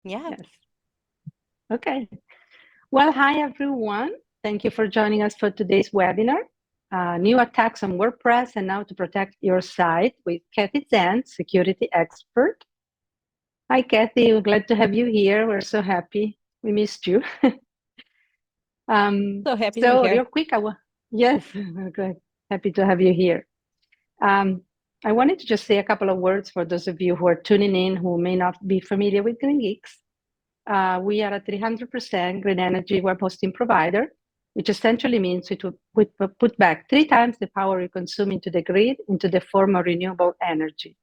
Yeah. Yes. Okay. Well, hi, everyone. Thank you for joining us for today's webinar, New Attacks on WordPress and How to Protect Your Site with Kathy Zan, security expert. Hi, Kathy. We're glad to have you here. We're so happy. We missed you. So happy to be So here. real quick, yes, good. Happy to have you here. Um, I wanted to just say a couple of words for those of you who are tuning in who may not be familiar with GreenGeeks. We are a 300% green energy web hosting provider, which essentially means we put back 3 times the power we consume into the grid into the form of renewable energy.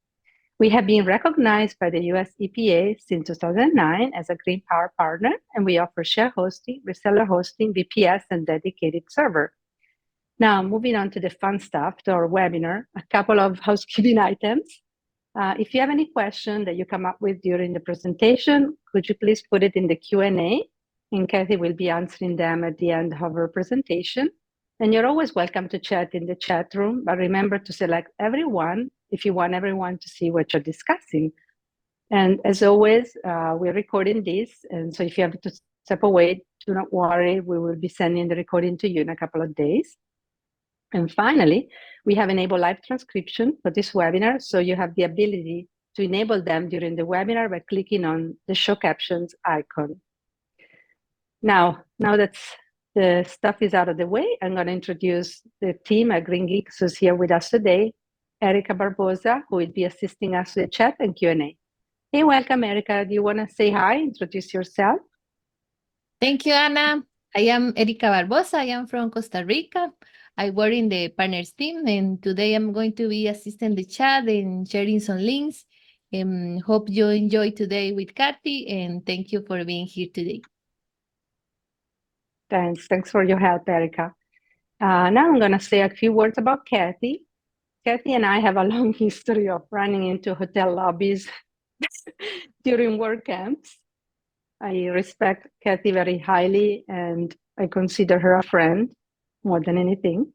We have been recognized by the US EPA since 2009 as a green power partner, and we offer share hosting, reseller hosting, VPS, and dedicated server. Now, moving on to the fun stuff, to our webinar, a couple of housekeeping items. If you have any question that you come up with during the presentation, could you please put it in the Q&A, and Kathy will be answering them at the end of her presentation. And you're always welcome to chat in the chat room, but remember to select everyone if you want everyone to see what you're discussing. And as always, we're recording this, and so if you have to step away, do not worry, we will be sending the recording to you in a couple of days. And finally, we have enabled live transcription for this webinar, so you have the ability to enable them during the webinar by clicking on the show captions icon. Now that the stuff is out of the way, I'm going to introduce the team at GreenGeeks who's here with us today, Erica Barbosa, who will be assisting us with chat and Q&A. Hey, welcome, Erica. Do you want to say hi, introduce yourself? Thank you, Anna. I am Erica Barbosa. I am from Costa Rica. I work in the partners team, and today I'm going to be assisting the chat and sharing some links. Hope you enjoy today with Kathy, and thank you for being here today. Thanks for your help, Erica. Now I'm going to say a few words about Kathy. Kathy and I have a long history of running into hotel lobbies during work camps. I respect Kathy very highly, and I consider her a friend more than anything.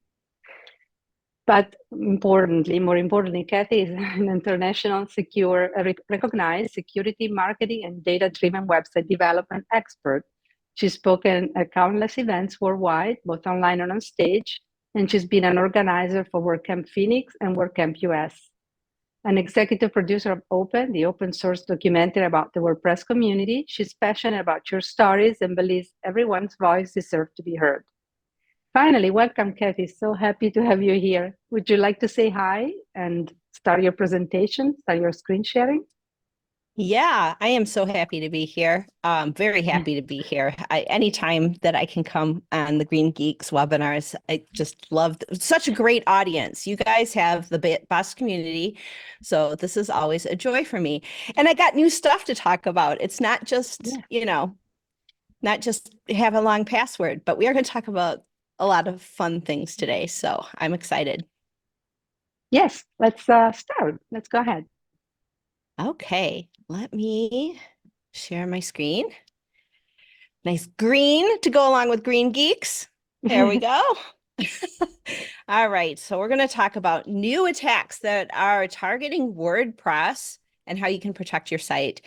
But more importantly, Kathy is an international recognized security, marketing, and data-driven website development expert. She's spoken at countless events worldwide, both online and on stage, and she's been an organizer for WordCamp Phoenix and WordCamp US. An executive producer of Open, the open source documentary about the WordPress community, she's passionate about your stories and believes everyone's voice deserves to be heard. Finally, welcome, Kathy. So happy to have you here. Would you like to say hi and start your presentation, start your screen sharing? Yeah, I am so happy to be here. Very happy to be here. Anytime that I can come on the GreenGeeks webinars, I just love such a great audience. You guys have the best community. So this is always a joy for me. And I got new stuff to talk about. It's not just, not just have a long password, but we are going to talk about a lot of fun things today. So I'm excited. Yes, let's start. Let's go ahead. Okay, let me share my screen. Nice green to go along with GreenGeeks. There we go. All right, so we're going to talk about new attacks that are targeting WordPress and how you can protect your site.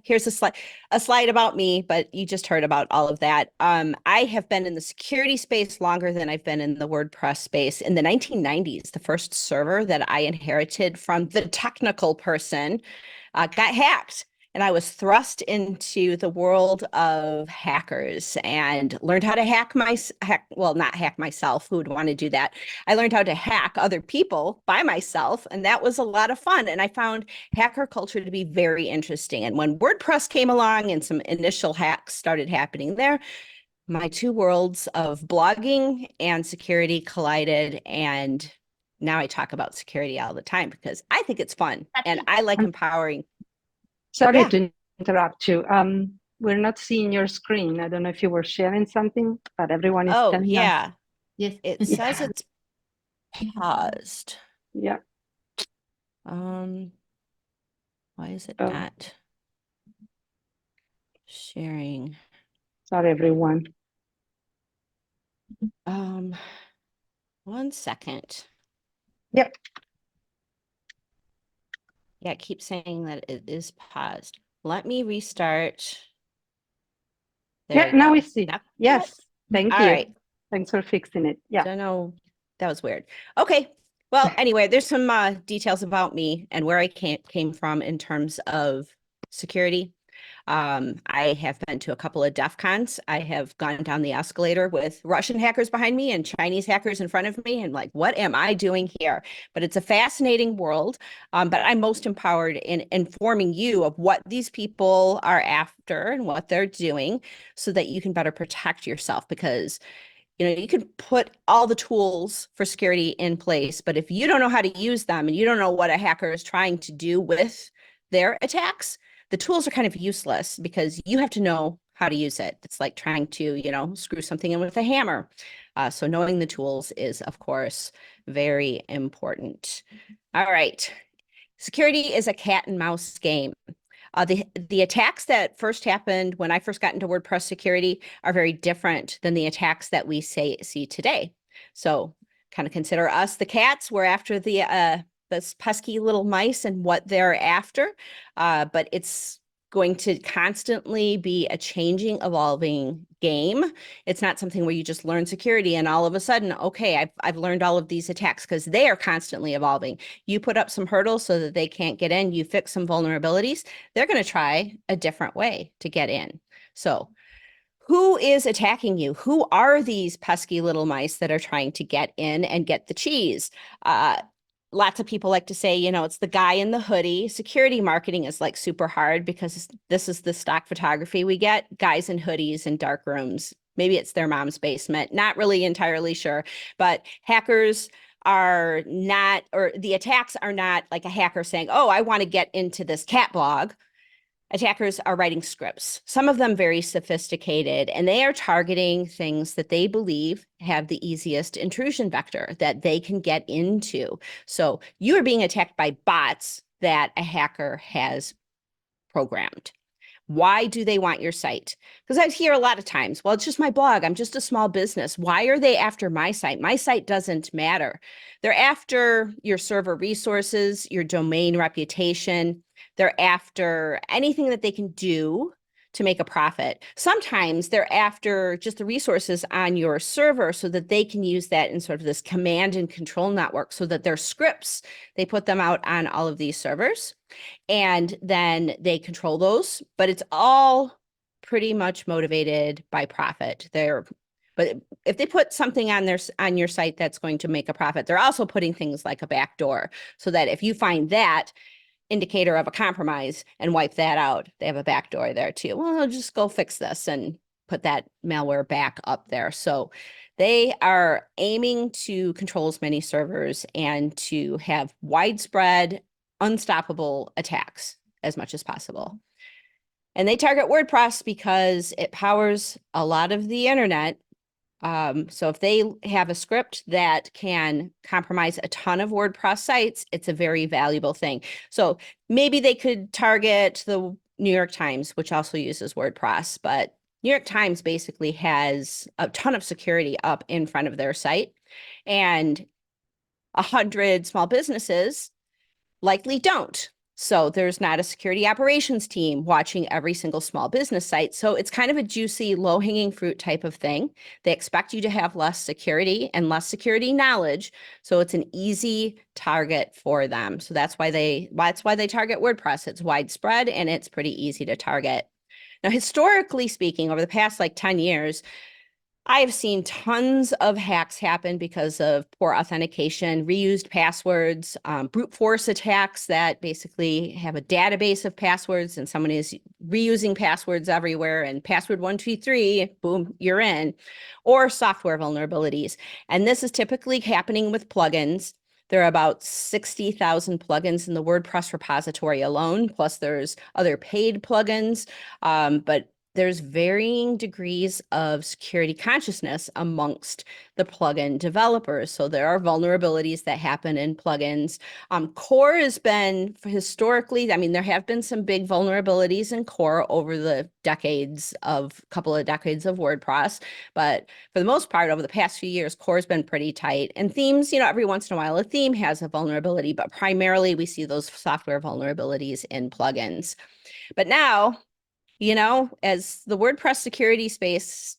Here's a slide about me, but you just heard about all of that. I have been in the security space longer than I've been in the WordPress space. In the 1990s, the first server that I inherited from the technical person got hacked. And I was thrust into the world of hackers and learned how to not hack myself. Who would want to do that? I learned how to hack other people by myself, and that was a lot of fun. And I found hacker culture to be very interesting. And when WordPress came along and some initial hacks started happening there, my two worlds of blogging and security collided. And now I talk about security all the time because I think it's fun and I like empowering. Sorry to interrupt you. We're not seeing your screen. I don't know if you were sharing something, but everyone is telling us. Yes, it says it's paused. Yeah. Why is it not sharing? Sorry, everyone. 1 second. Yep. Yeah, it keeps saying that it is paused. Let me restart. There Yeah, we now go. we see. Now, Yes, thank all you. right. Thanks for fixing it. Yeah. Don't know. That was weird. Okay. Well, anyway, there's some details about me and where I came from in terms of security. I have been to a couple of DEF CONs. I have gone down the escalator with Russian hackers behind me and Chinese hackers in front of me, and like, what am I doing here? But it's a fascinating world. But I'm most empowered in informing you of what these people are after and what they're doing so that you can better protect yourself, because you can put all the tools for security in place, but if you don't know how to use them and you don't know what a hacker is trying to do with their attacks, the tools are kind of useless because you have to know how to use it. It's like trying to, screw something in with a hammer. So knowing the tools is, of course, very important. All right. Security is a cat and mouse game. The attacks that first happened when I first got into WordPress security are very different than the attacks that we see today. So kind of consider us the cats. We're after this pesky little mice and what they're after. But it's going to constantly be a changing, evolving game. It's not something where you just learn security and all of a sudden, okay, I've learned all of these attacks, because they are constantly evolving. You put up some hurdles so that they can't get in, you fix some vulnerabilities, they're going to try a different way to get in. So who is attacking you? Who are these pesky little mice that are trying to get in and get the cheese? Lots of people like to say, it's the guy in the hoodie. Security marketing is like super hard because this is the stock photography we get, guys in hoodies in dark rooms. Maybe it's their mom's basement. Not really entirely sure, but hackers are not, or the attacks are not like a hacker saying, oh, I want to get into this cat blog. Attackers are writing scripts, some of them very sophisticated, and they are targeting things that they believe have the easiest intrusion vector that they can get into. So you are being attacked by bots that a hacker has programmed. Why do they want your site? Because I hear a lot of times, well, it's just my blog. I'm just a small business. Why are they after my site? My site doesn't matter. They're after your server resources, your domain reputation. They're after anything that they can do to make a profit. Sometimes they're after just the resources on your server so that they can use that in sort of this command and control network, so that their scripts, they put them out on all of these servers and then they control those, but it's all pretty much motivated by profit. But if they put something on your site that's going to make a profit, they're also putting things like a backdoor, so that if you find that indicator of a compromise and wipe that out, they have a backdoor there too. Well, I'll just go fix this and put that malware back up there. So they are aiming to control as many servers and to have widespread, unstoppable attacks as much as possible. And they target WordPress because it powers a lot of the internet. So if they have a script that can compromise a ton of WordPress sites, it's a very valuable thing. So maybe they could target the New York Times, which also uses WordPress, but New York Times basically has a ton of security up in front of their site, and 100 small businesses likely don't. So there's not a security operations team watching every single small business site. So it's kind of a juicy, low-hanging fruit type of thing. They expect you to have less security and less security knowledge. So it's an easy target for them. So that's why they target WordPress. It's widespread and it's pretty easy to target. Now, historically speaking, over the past like 10 years, I have seen tons of hacks happen because of poor authentication, reused passwords, brute force attacks that basically have a database of passwords and someone is reusing passwords everywhere, and password 123, boom, you're in, or software vulnerabilities. And this is typically happening with plugins. There are about 60,000 plugins in the WordPress repository alone, plus there's other paid plugins, but there's varying degrees of security consciousness amongst the plugin developers. So there are vulnerabilities that happen in plugins. Core has been historically, I mean, there have been some big vulnerabilities in Core over the couple of decades of WordPress, but for the most part, over the past few years, Core has been pretty tight. And themes, every once in a while, a theme has a vulnerability, but primarily we see those software vulnerabilities in plugins. But now, as the WordPress security space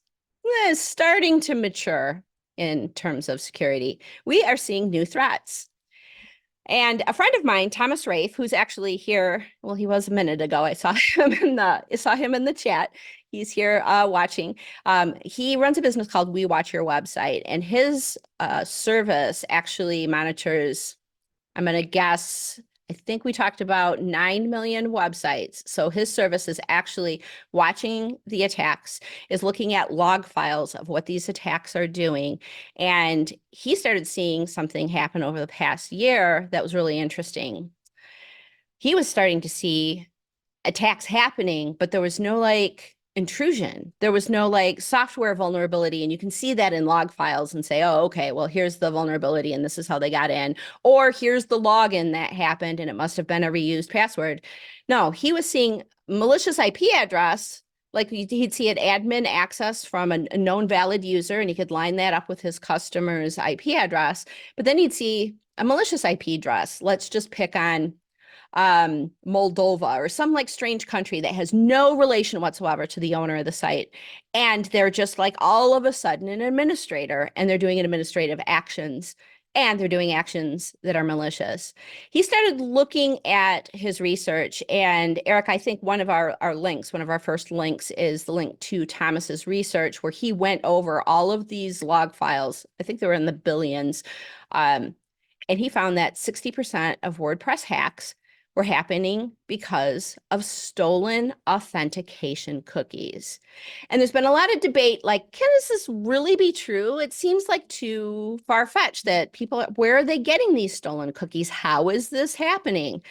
is starting to mature in terms of security, we are seeing new threats. And a friend of mine, Thomas Rafe, who's actually here, well, he was a minute ago. I saw him in the chat. He's here watching. He runs a business called We Watch Your Website, and his service actually monitors, I'm going to guess, I think we talked about 9 million websites. So his service is actually watching the attacks, is looking at log files of what these attacks are doing. And he started seeing something happen over the past year that was really interesting. He was starting to see attacks happening, but there was no intrusion. There was no software vulnerability. And you can see that in log files and say, oh, okay, well, here's the vulnerability and this is how they got in. Or here's the login that happened and it must have been a reused password. No, he was seeing malicious IP address. Like he'd see an admin access from a known valid user and he could line that up with his customer's IP address. But then he'd see a malicious IP address. Let's just pick on Moldova or some strange country that has no relation whatsoever to the owner of the site. And they're just all of a sudden an administrator and they're doing administrative actions and they're doing actions that are malicious. He started looking at his research, and Eric, I think one of our first links is the link to Thomas's research where he went over all of these log files. I think they were in the billions. And he found that 60% of WordPress hacks were happening because of stolen authentication cookies. And there's been a lot of debate, can this really be true? It seems too far-fetched that where are they getting these stolen cookies? How is this happening?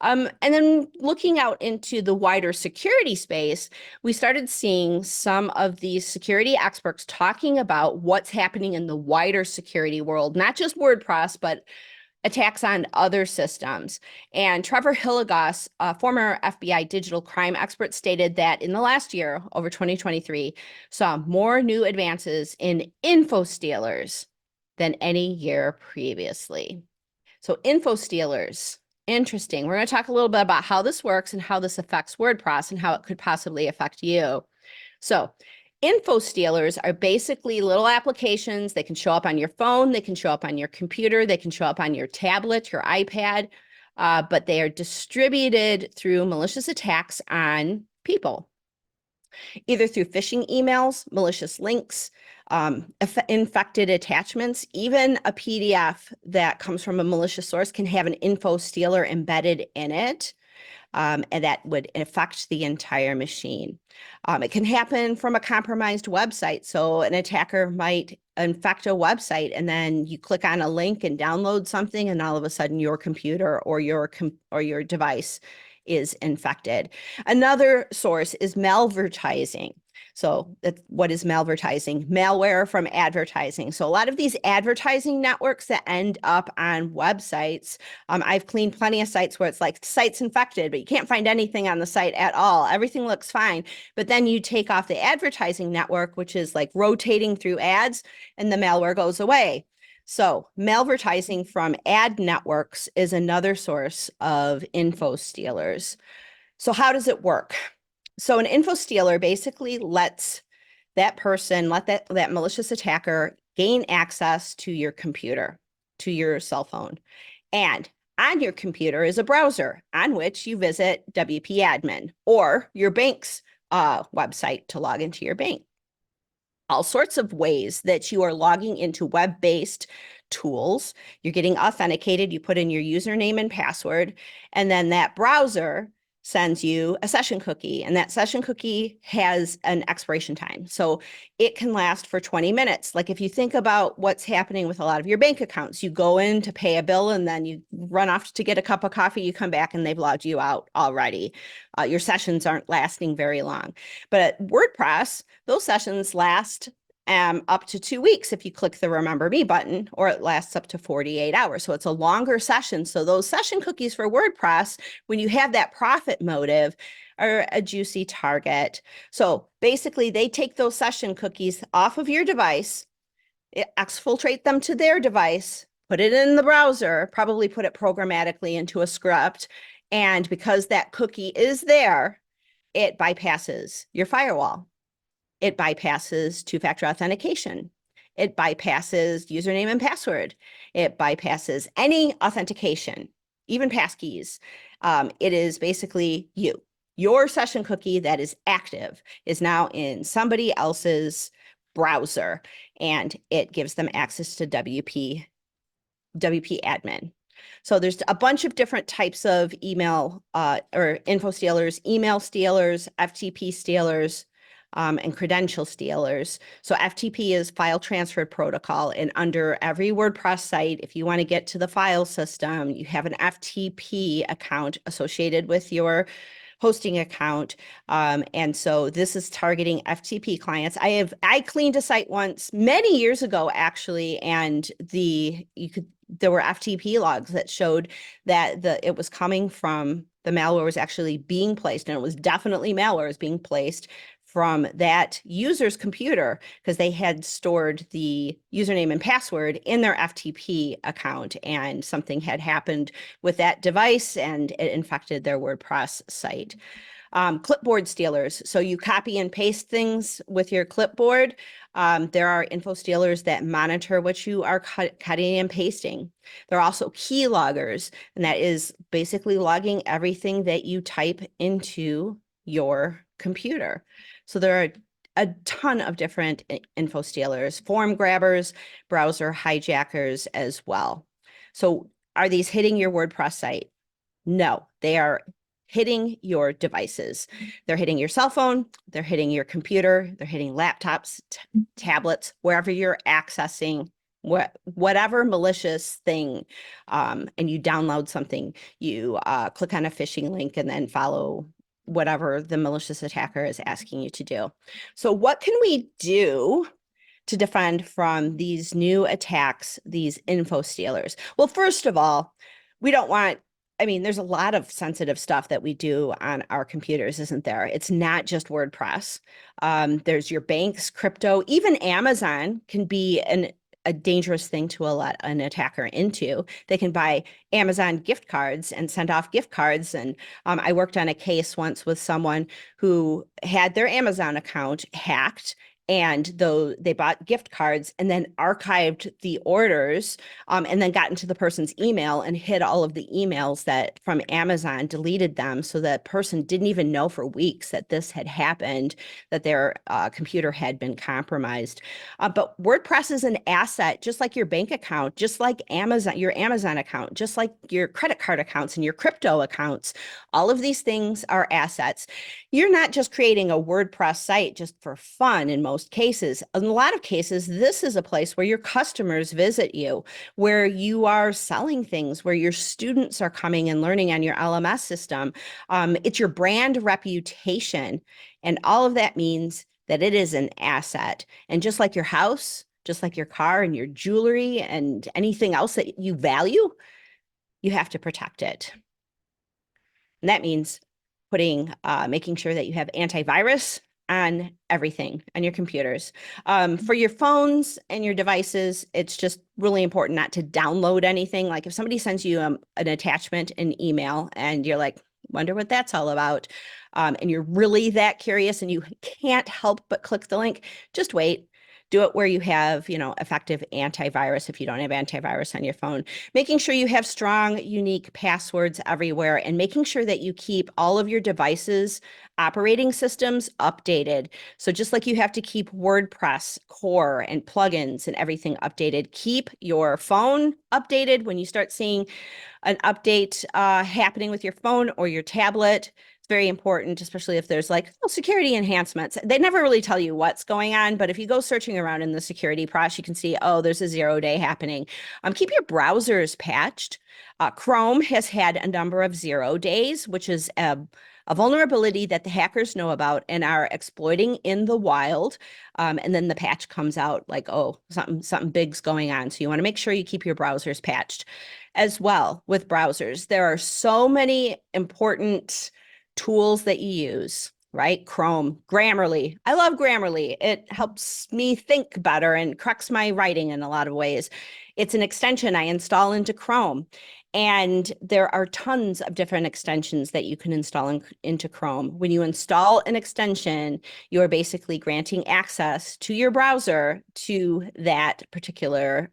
And then looking out into the wider security space, we started seeing some of these security experts talking about what's happening in the wider security world, not just WordPress, but attacks on other systems. And Trevor Hilligoss, a former FBI digital crime expert, stated that in the last year, over 2023, saw more new advances in info stealers than any year previously. So info stealers, interesting. We're going to talk a little bit about how this works and how this affects WordPress and how it could possibly affect you. So info stealers are basically little applications. They can show up on your phone, they can show up on your computer, they can show up on your tablet, your iPad, but they are distributed through malicious attacks on people, either through phishing emails, malicious links, infected attachments. Even a PDF that comes from a malicious source can have an info stealer embedded in it. And that would affect the entire machine. It can happen from a compromised website. So an attacker might infect a website and then you click on a link and download something and all of a sudden your computer or your device is infected. Another source is malvertising. So what is malvertising? Malware from advertising. So a lot of these advertising networks that end up on websites, I've cleaned plenty of sites where it's site's infected, but you can't find anything on the site at all. Everything looks fine. But then you take off the advertising network, which is rotating through ads, and the malware goes away. So malvertising from ad networks is another source of info stealers. So how does it work? So an info stealer basically lets that person, that malicious attacker gain access to your computer, to your cell phone. And on your computer is a browser on which you visit WP admin or your bank's website to log into your bank. All sorts of ways that you are logging into web-based tools. You're getting authenticated. You put in your username and password, and then that browser sends you a session cookie, and that session cookie has an expiration time. So it can last for 20 minutes. Like if you think about what's happening with a lot of your bank accounts, you go in to pay a bill and then you run off to get a cup of coffee, you come back and they've logged you out already. Your sessions aren't lasting very long. But at WordPress, those sessions last up to 2 weeks if you click the Remember Me button, or it lasts up to 48 hours. So it's a longer session. So those session cookies for WordPress, when you have that profit motive, are a juicy target. So basically, they take those session cookies off of your device, exfiltrate them to their device, put it in the browser, probably put it programmatically into a script. And because that cookie is there, it bypasses your firewall. It bypasses two-factor authentication. It bypasses username and password. It bypasses any authentication, even passkeys. It is basically you. Your session cookie that is active is now in somebody else's browser, and it gives them access to WP admin. So there's a bunch of different types of email or info stealers, email stealers, FTP stealers, and credential stealers. So FTP is file transfer protocol. And under every WordPress site, if you want to get to the file system, you have an FTP account associated with your hosting account. And so this is targeting FTP clients. I cleaned a site once many years ago, actually, and there were FTP logs that showed that it was coming from the malware was actually being placed, and it was definitely malware was being placed from that user's computer because they had stored the username and password in their FTP account, and something had happened with that device and it infected their WordPress site. Clipboard stealers. So you copy and paste things with your clipboard. There are info stealers that monitor what you are cutting and pasting. There are also key loggers, and that is basically logging everything that you type into your computer. So there are a ton of different info stealers, form grabbers, browser hijackers as well. So are these hitting your WordPress site? No, they are hitting your devices. They're hitting your cell phone, they're hitting your computer, they're hitting laptops, tablets, wherever you're accessing whatever malicious thing, and you download something, you click on a phishing link and then follow whatever the malicious attacker is asking you to do. So what can we do to defend from these new attacks, these info stealers? Well, first of all, we don't want, there's a lot of sensitive stuff that we do on our computers, isn't there? It's not just WordPress. There's your banks, crypto, even Amazon can be a dangerous thing to let an attacker into. They can buy Amazon gift cards and send off gift cards. And I worked on a case once with someone who had their Amazon account hacked, and though they bought gift cards and then archived the orders, and then got into the person's email and hid all of the emails that from Amazon, deleted them, so that person didn't even know for weeks that this had happened, that their computer had been compromised. But WordPress is an asset, just like your bank account, just like Amazon, your Amazon account, just like your credit card accounts and your crypto accounts. All of these things are assets. You're not just creating a WordPress site just for fun in most cases. In a lot of cases, this is a place where your customers visit you, where you are selling things, where your students are coming and learning on your LMS system. It's your brand reputation. And all of that means that it is an asset. And just like your house, just like your car and your jewelry and anything else that you value, you have to protect it. And that means making sure that you have antivirus on everything on your computers. For your phones and your devices, it's just really important not to download anything. Like if somebody sends you an attachment in email and you're like, wonder what that's all about, and you're really that curious and you can't help but click the link, just wait. Do it where you have, effective antivirus if you don't have antivirus on your phone. Making sure you have strong, unique passwords everywhere, and making sure that you keep all of your devices' operating systems updated. So just like you have to keep WordPress core and plugins and everything updated, keep your phone updated. When you start seeing an update happening with your phone or your tablet, It's very important, especially if there's like security enhancements. They never really tell you what's going on, but if you go searching around in the security process, you can see, oh, there's a 0-day happening. Keep your browsers patched. Chrome has had a number of 0 days, which is a vulnerability that the hackers know about and are exploiting in the wild. And then the patch comes out like, oh, something big's going on. So you want to make sure you keep your browsers patched. As well with browsers, there are so many important tools that you use, right? Chrome, Grammarly. I love Grammarly. It helps me think better and corrects my writing in a lot of ways. It's an extension I install into Chrome. And there are tons of different extensions that you can install into Chrome. When you install an extension, you are basically granting access to your browser to that particular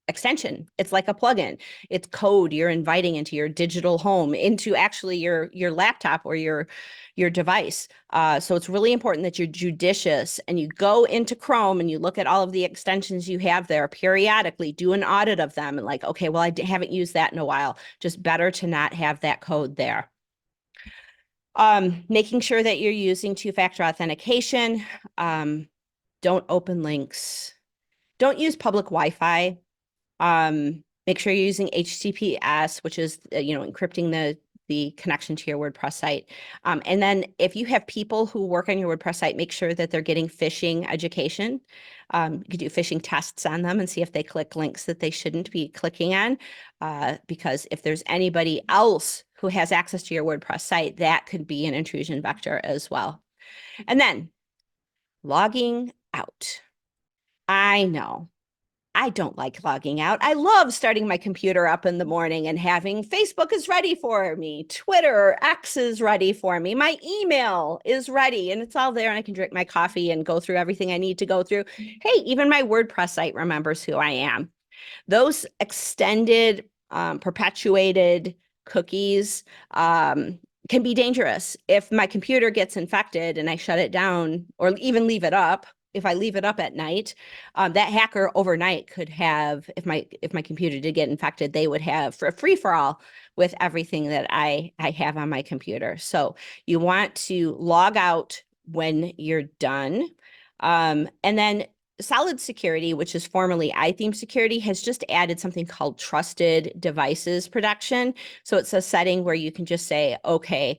extension. It's like a plugin. It's code you're inviting into your digital home, into actually your laptop or your device. So it's really important that you're judicious and you go into Chrome and you look at all of the extensions you have there periodically, do an audit of them and like, okay, well, I haven't used that in a while. Just better to not have that code there. Making sure that you're using two-factor authentication. Don't open links. Don't use public Wi-Fi. Make sure you're using HTTPS, which is, encrypting the connection to your WordPress site. And then if you have people who work on your WordPress site, make sure that they're getting phishing education. You could do phishing tests on them and see if they click links that they shouldn't be clicking on. Because if there's anybody else who has access to your WordPress site, that could be an intrusion vector as well. And then logging out. I know. I don't like logging out. I love starting my computer up in the morning and having Facebook is ready for me, Twitter, X is ready for me, my email is ready, and it's all there, and I can drink my coffee and go through everything I need to go through. Hey, even my WordPress site remembers who I am. Those extended, perpetuated cookies can be dangerous. If my computer gets infected and I shut it down or even leave it up, if I leave it up at night, that hacker overnight could have, if my computer did get infected, they would have for a free-for-all with everything that I have on my computer. So you want to log out when you're done. And then Solid Security, which is formerly iTheme Security, has just added something called Trusted Devices Protection. So it's a setting where you can just say, okay,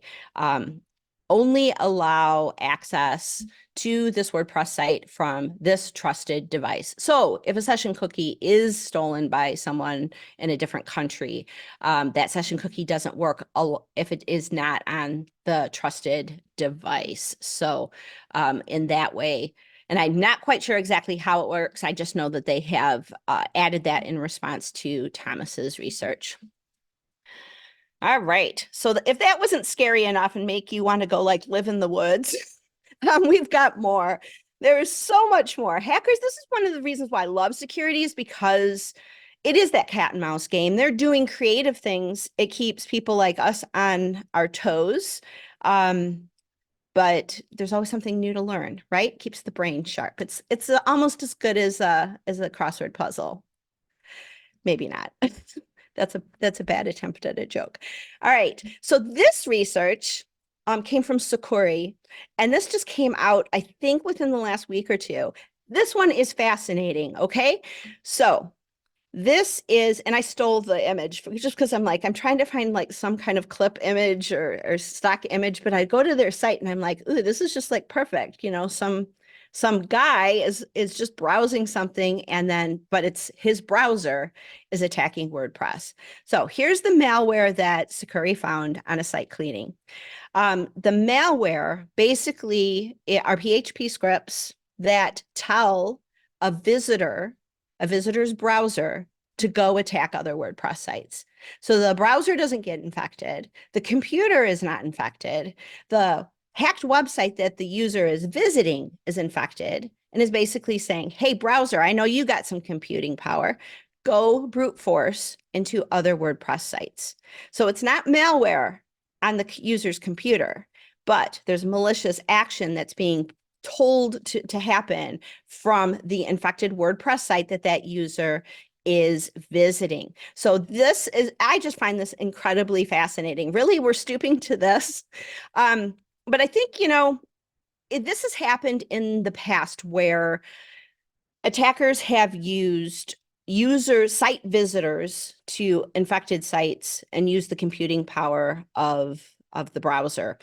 only allow access to this WordPress site from this trusted device. So if a session cookie is stolen by someone in a different country, that session cookie doesn't work if it is not on the trusted device. So in that way, and I'm not quite sure exactly how it works. I just know that they have added that in response to Thomas's research. All right. So if that wasn't scary enough and make you want to go like live in the woods, we've got more. There is so much more. Hackers, this is one of the reasons why I love security, is because it is that cat and mouse game. They're doing creative things. It keeps people like us on our toes. But there's always something new to learn, right? Keeps the brain sharp. It's almost as good as a crossword puzzle. Maybe not. That's a bad attempt at a joke. All right. So this research came from Sakuri, and this just came out, I think, within the last week or two. This one is fascinating. Okay. So this is, and I stole the image just because I'm trying to find like some kind of clip image or stock image, but I go to their site and I'm like, ooh, this is just like perfect. Some guy is just browsing something, and then, but it's his browser is attacking WordPress. So here's the malware that Sakuri found on a site cleaning. The malware basically are PHP scripts that tell a visitor's browser to go attack other WordPress sites. So the browser doesn't get infected. The computer is not infected. The hacked website that the user is visiting is infected and is basically saying, hey, browser, I know you got some computing power. Go brute force into other WordPress sites. So it's not malware on the user's computer, but there's malicious action that's being told to happen from the infected WordPress site that user is visiting. So I just find this incredibly fascinating. Really, we're stooping to this. But I think, this has happened in the past where attackers have used site visitors to infected sites and use the computing power of the browser.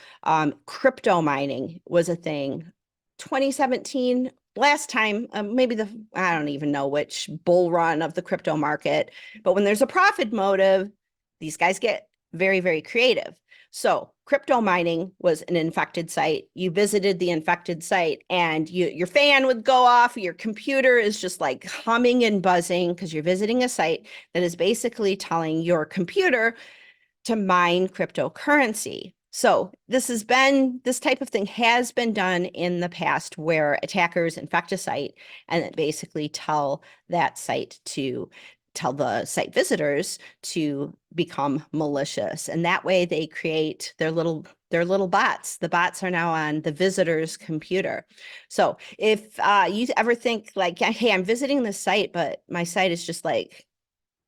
Crypto mining was a thing. 2017, last time, maybe I don't even know which bull run of the crypto market, but when there's a profit motive, these guys get very, very creative. So crypto mining was an infected site. You visited the infected site and your fan would go off. Your computer is just like humming and buzzing because you're visiting a site that is basically telling your computer to mine cryptocurrency. So this type of thing has been done in the past where attackers infect a site and basically tell the site visitors to become malicious. And that way they create their little bots. The bots are now on the visitor's computer. So if you ever think like, hey, I'm visiting this site, but my site is just like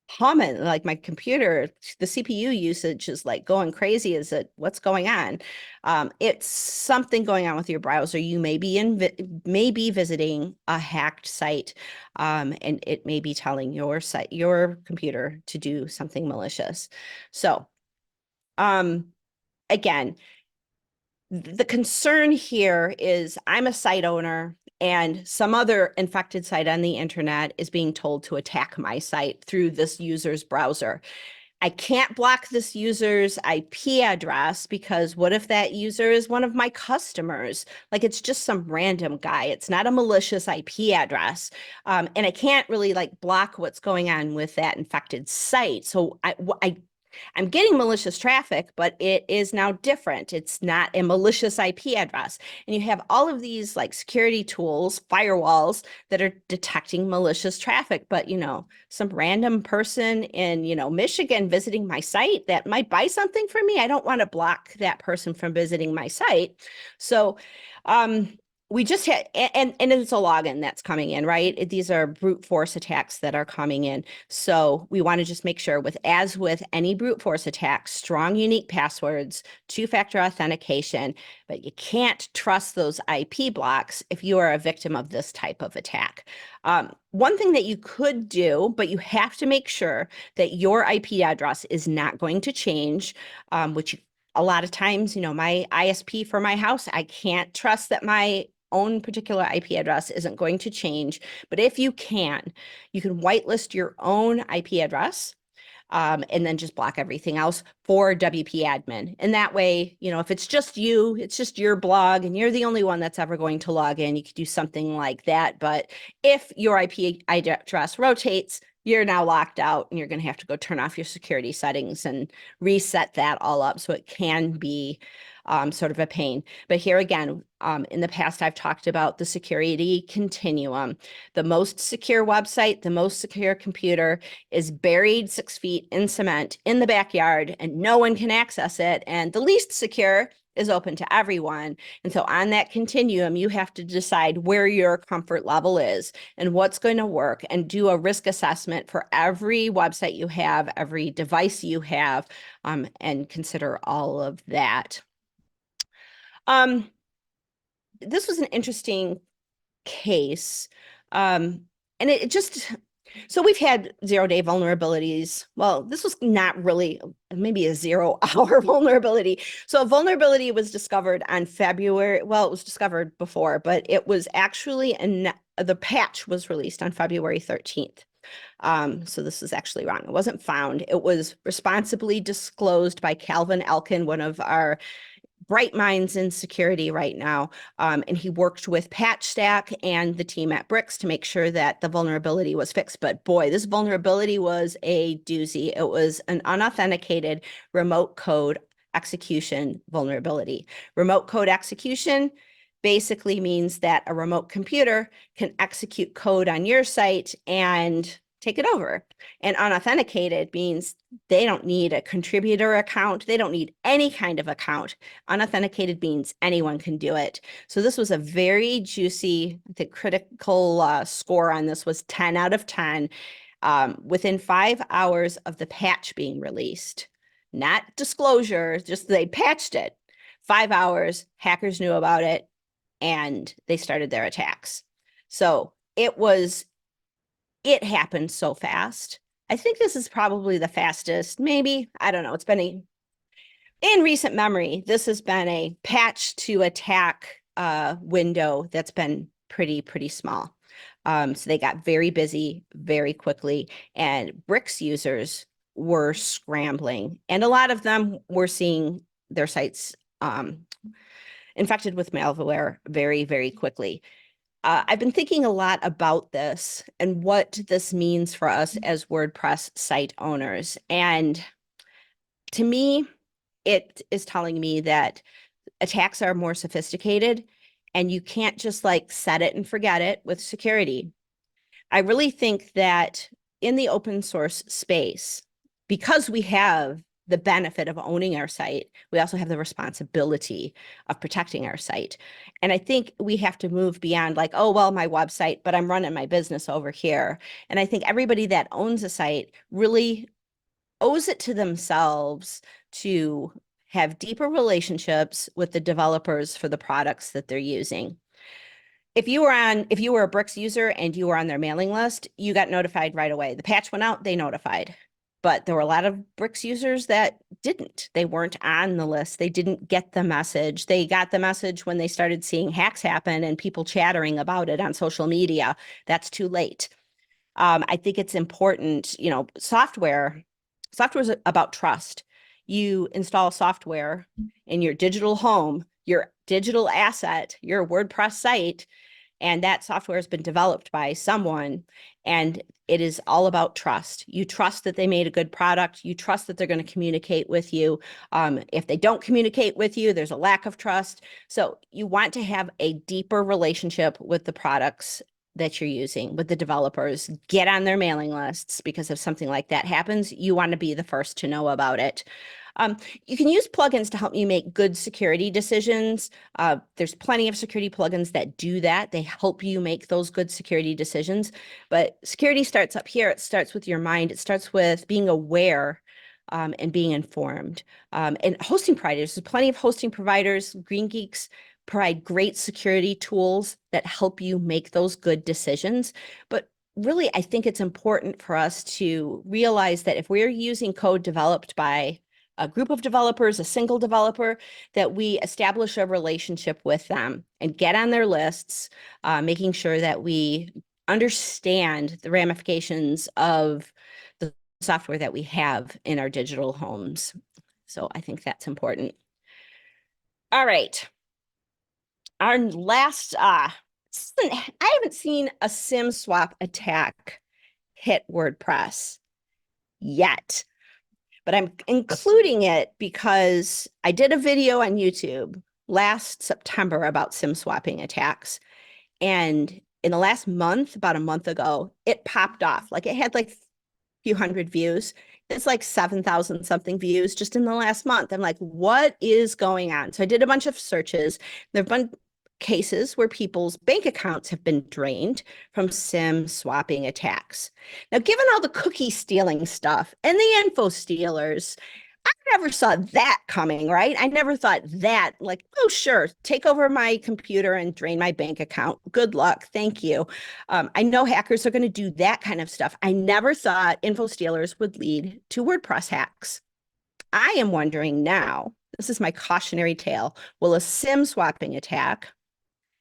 humming, like my computer, the CPU usage is like going crazy. Is it what's going on? It's something going on with your browser. You may be visiting a hacked site, and it may be telling your computer to do something malicious. So, again, the concern here is I'm a site owner and some other infected site on the internet is being told to attack my site through this user's browser. I can't block this user's IP address because what if that user is one of my customers? Like it's just some random guy. It's not a malicious IP address. And I can't really like block what's going on with that infected site. So I'm getting malicious traffic, but it is now different. It's not a malicious IP address. And you have all of these like security tools, firewalls that are detecting malicious traffic. But, some random person in, Michigan visiting my site that might buy something from me, I don't want to block that person from visiting my site. So, we just had, and it's a login that's coming in, right? These are brute force attacks that are coming in. So we want to just make sure as with any brute force attack, strong, unique passwords, two-factor authentication, but you can't trust those IP blocks if you are a victim of this type of attack. One thing that you could do, but you have to make sure that your IP address is not going to change, which a lot of times, my ISP for my house, I can't trust that my own particular IP address isn't going to change. But if you can whitelist your own IP address and then just block everything else for WP admin. And that way, if it's just you, it's just your blog and you're the only one that's ever going to log in, you could do something like that. But if your IP address rotates, you're now locked out and you're going to have to go turn off your security settings and reset that all up. So it can be sort of a pain. But here again, in the past, I've talked about the security continuum. The most secure website, the most secure computer is buried 6 feet in cement in the backyard and no one can access it. And the least secure is open to everyone. And so on that continuum, you have to decide where your comfort level is and what's going to work and do a risk assessment for every website you have, every device you have, and consider all of that. This was an interesting case. And so we've had 0-day vulnerabilities. Well, this was not really maybe a 0-hour vulnerability. So a vulnerability was discovered on February. Well, it was discovered before, but it was actually the patch was released on February 13th. So this is actually wrong. It wasn't found. It was responsibly disclosed by Calvin Elkin, one of our bright minds in security right now. And he worked with PatchStack and the team at Bricks to make sure that the vulnerability was fixed. But boy, this vulnerability was a doozy. It was an unauthenticated remote code execution vulnerability. Remote code execution basically means that a remote computer can execute code on your site and take it over. And unauthenticated means they don't need a contributor account. They don't need any kind of account. Unauthenticated means anyone can do it. So this was a very juicy, I think critical score on this was 10 out of 10. Within 5 hours of the patch being released, not disclosure, just they patched it. 5 hours, hackers knew about it and they started their attacks. So it happened so fast. I think this is probably the fastest, maybe, I don't know. It's been in recent memory, this has been a patch to attack window that's been pretty small. So they got very busy very quickly, and Bricks users were scrambling, and a lot of them were seeing their sites infected with malware very quickly. I've been thinking a lot about this and what this means for us as WordPress site owners. And to me, it is telling me that attacks are more sophisticated and you can't just like set it and forget it with security. I really think that in the open source space, because we have the benefit of owning our site, we also have the responsibility of protecting our site. And I think we have to move beyond like, oh, well, my website, but I'm running my business over here. And I think everybody that owns a site really owes it to themselves to have deeper relationships with the developers for the products that they're using. If you were a Bricks user and you were on their mailing list, you got notified right away. The patch went out, they notified. But there were a lot of Bricks users that didn't. They weren't on the list. They didn't get the message. They got the message when they started seeing hacks happen and people chattering about it on social media. That's too late. I think it's important, software is about trust. You install software in your digital home, your digital asset, your WordPress site, and that software has been developed by someone, and it is all about trust. You trust that they made a good product. You trust that they're going to communicate with you. If they don't communicate with you, there's a lack of trust. So you want to have a deeper relationship with the products that you're using, with the developers. Get on their mailing lists, because if something like that happens, you want to be the first to know about it. You can use plugins to help you make good security decisions. There's plenty of security plugins that do that. They help you make those good security decisions. But security starts up here. It starts with your mind. It starts with being aware and being informed. And hosting providers, there's plenty of hosting providers. GreenGeeks provide great security tools that help you make those good decisions. But really, I think it's important for us to realize that if we're using code developed by a group of developers, a single developer, that we establish a relationship with them and get on their lists, making sure that we understand the ramifications of the software that we have in our digital homes. So I think that's important. All right. Our last, I haven't seen a SIM swap attack hit WordPress yet, but I'm including it because I did a video on YouTube last September about SIM swapping attacks. And in the last month, about a month ago, it popped off. Like it had like a few hundred views. It's like 7,000 something views just in the last month. I'm like, what is going on? So I did a bunch of searches. There have been cases where people's bank accounts have been drained from SIM swapping attacks. Now, given all the cookie stealing stuff and the info stealers, I never saw that coming, right? I never thought that, like, oh, sure, take over my computer and drain my bank account. Good luck. Thank you. I know hackers are going to do that kind of stuff. I never thought info stealers would lead to WordPress hacks. I am wondering now, this is my cautionary tale, will a SIM swapping attack,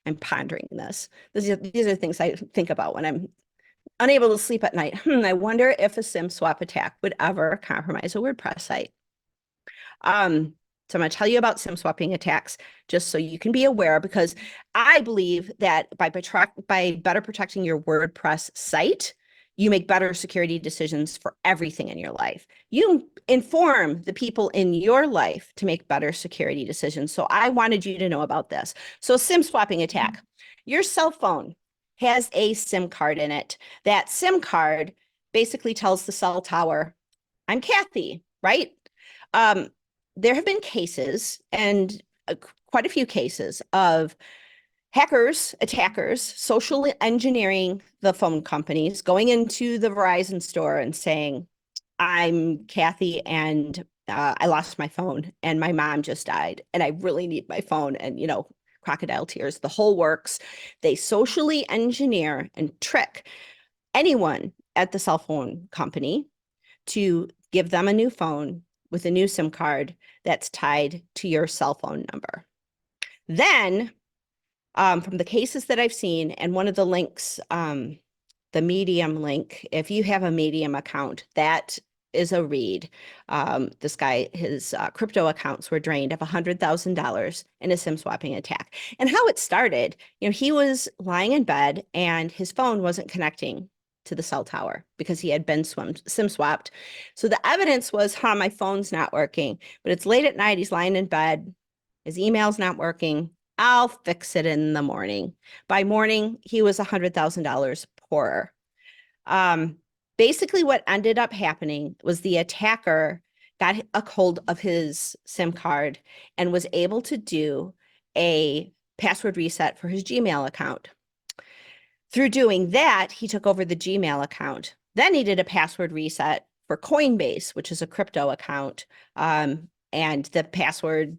I'm pondering this. These are things I think about when I'm unable to sleep at night. I wonder if a SIM swap attack would ever compromise a WordPress site. So I'm going to tell you about SIM swapping attacks just so you can be aware, because I believe that by better protecting your WordPress site, you make better security decisions for everything in your life. You inform the people in your life to make better security decisions. So I wanted you to know about this. So SIM swapping attack, your cell phone has a SIM card in it. That SIM card basically tells the cell tower, I'm Kathy, right? There have been cases, and quite a few cases, of attackers, socially engineering the phone companies, going into the Verizon store and saying, I'm Kathy and I lost my phone and my mom just died and I really need my phone. And, crocodile tears, the whole works. They socially engineer and trick anyone at the cell phone company to give them a new phone with a new SIM card that's tied to your cell phone number. Then, from the cases that I've seen, and one of the links, the Medium link, if you have a Medium account, that is a read. This guy, his crypto accounts were drained of $100,000 in a SIM swapping attack. And how it started, he was lying in bed and his phone wasn't connecting to the cell tower because he had been SIM swapped. So the evidence was, my phone's not working, but it's late at night. He's lying in bed. His email's not working. I'll fix it in the morning. By morning, he was $100,000 poorer. Basically, what ended up happening was the attacker got a hold of his SIM card and was able to do a password reset for his Gmail account. Through doing that, he took over the Gmail account. Then he did a password reset for Coinbase, which is a crypto account. And the password,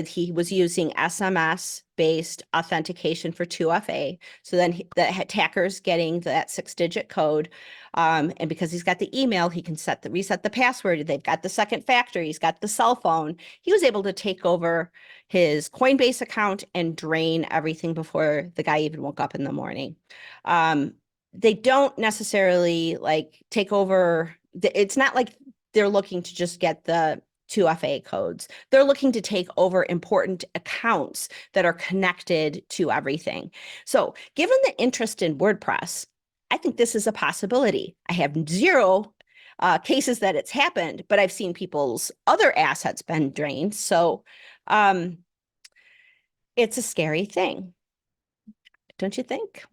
he was using SMS-based authentication for 2FA. So then the attacker's getting that 6-digit code. And because he's got the email, he can reset the password. They've got the second factor. He's got the cell phone. He was able to take over his Coinbase account and drain everything before the guy even woke up in the morning. They don't necessarily take over. It's not like they're looking to just get the 2FA codes. They're looking to take over important accounts that are connected to everything. So given the interest in WordPress, I think this is a possibility. I have zero cases that it's happened, but I've seen people's other assets been drained. So it's a scary thing, don't you think?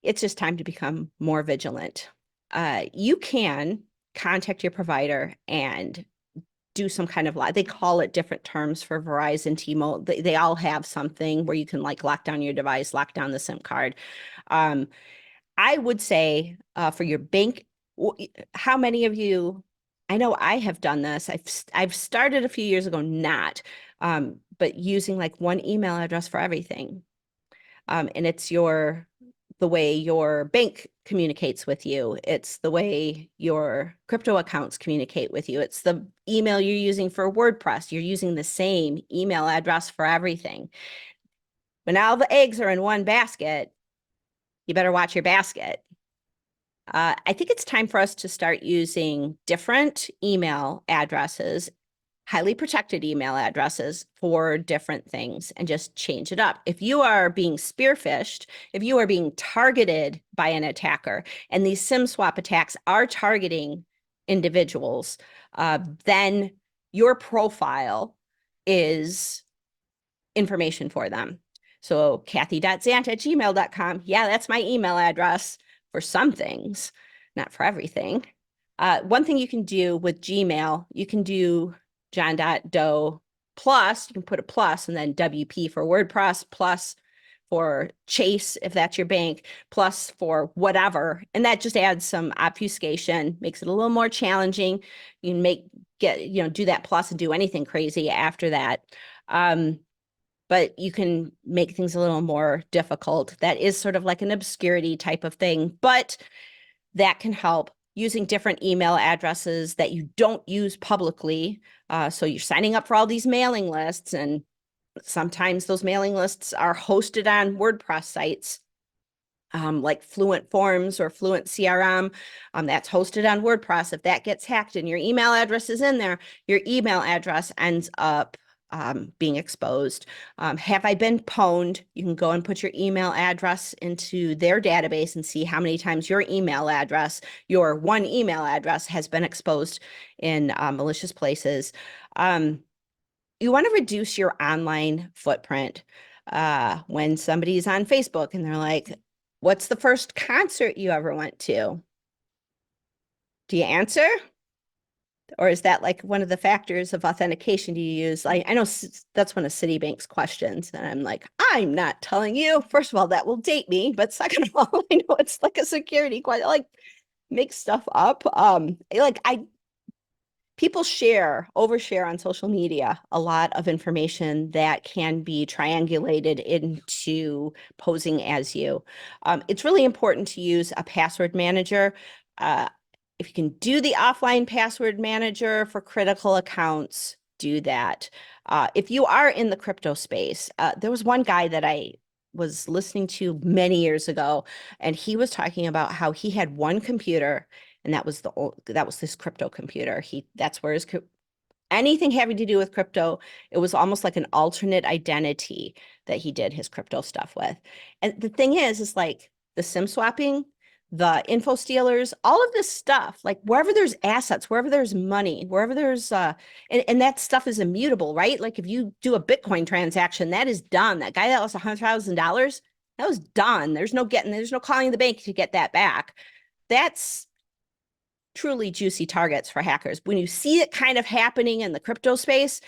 It's just time to become more vigilant. You can contact your provider and do some kind of they call it different terms for Verizon, T-Mobile. They all have something where you can lock down your device, lock down the SIM card. I would say for your bank, how many of you, I know I have done this. I've started a few years ago, but using one email address for everything. And it's the way your bank communicates with you. It's the way your crypto accounts communicate with you. It's the email you're using for WordPress. You're using the same email address for everything. When all the eggs are in one basket, you better watch your basket. I think it's time for us to start using different email addresses, highly protected email addresses for different things, and just change it up. If you are being spearphished, if you are being targeted by an attacker, and these SIM swap attacks are targeting individuals, then your profile is information for them. So kathy.zant@gmail.com. Yeah, that's my email address for some things, not for everything. One thing you can do with Gmail, you can do John.Doe plus, you can put a plus and then WP for WordPress, plus for Chase, if that's your bank, plus for whatever. And that just adds some obfuscation, makes it a little more challenging. You can do that plus and do anything crazy after that. But you can make things a little more difficult. That is sort of like an obscurity type of thing, but that can help using different email addresses that you don't use publicly. So you're signing up for all these mailing lists, and sometimes those mailing lists are hosted on WordPress sites, like Fluent Forms or Fluent CRM. That's hosted on WordPress. If that gets hacked and your email address is in there, your email address ends up being exposed. Have I been pwned? You can go and put your email address into their database and see how many times your one email address has been exposed in malicious places. You want to reduce your online footprint. When somebody's on Facebook and they're like, what's the first concert you ever went to? Do you answer? Or is that like one of the factors of authentication you use? I know that's one of Citibank's questions. And I'm like, I'm not telling you. First of all, that will date me. But second of all, I know it's like a security question. Like make stuff up. People overshare on social media a lot of information that can be triangulated into posing as you. It's really important to use a password manager. If you can do the offline password manager for critical accounts, do that. If you are in the crypto space, there was one guy that I was listening to many years ago, and he was talking about how he had one computer, and that was his crypto computer. That's where anything having to do with crypto, it was almost like an alternate identity that he did his crypto stuff with. And the thing is like the SIM swapping, the info stealers, all of this stuff, like wherever there's assets, wherever there's money, wherever there's and that stuff is immutable, right? Like if you do a Bitcoin transaction, that is done. That guy that lost $100,000, that was done. There's no calling the bank to get that back. That's truly juicy targets for hackers. When you see it kind of happening in the crypto space,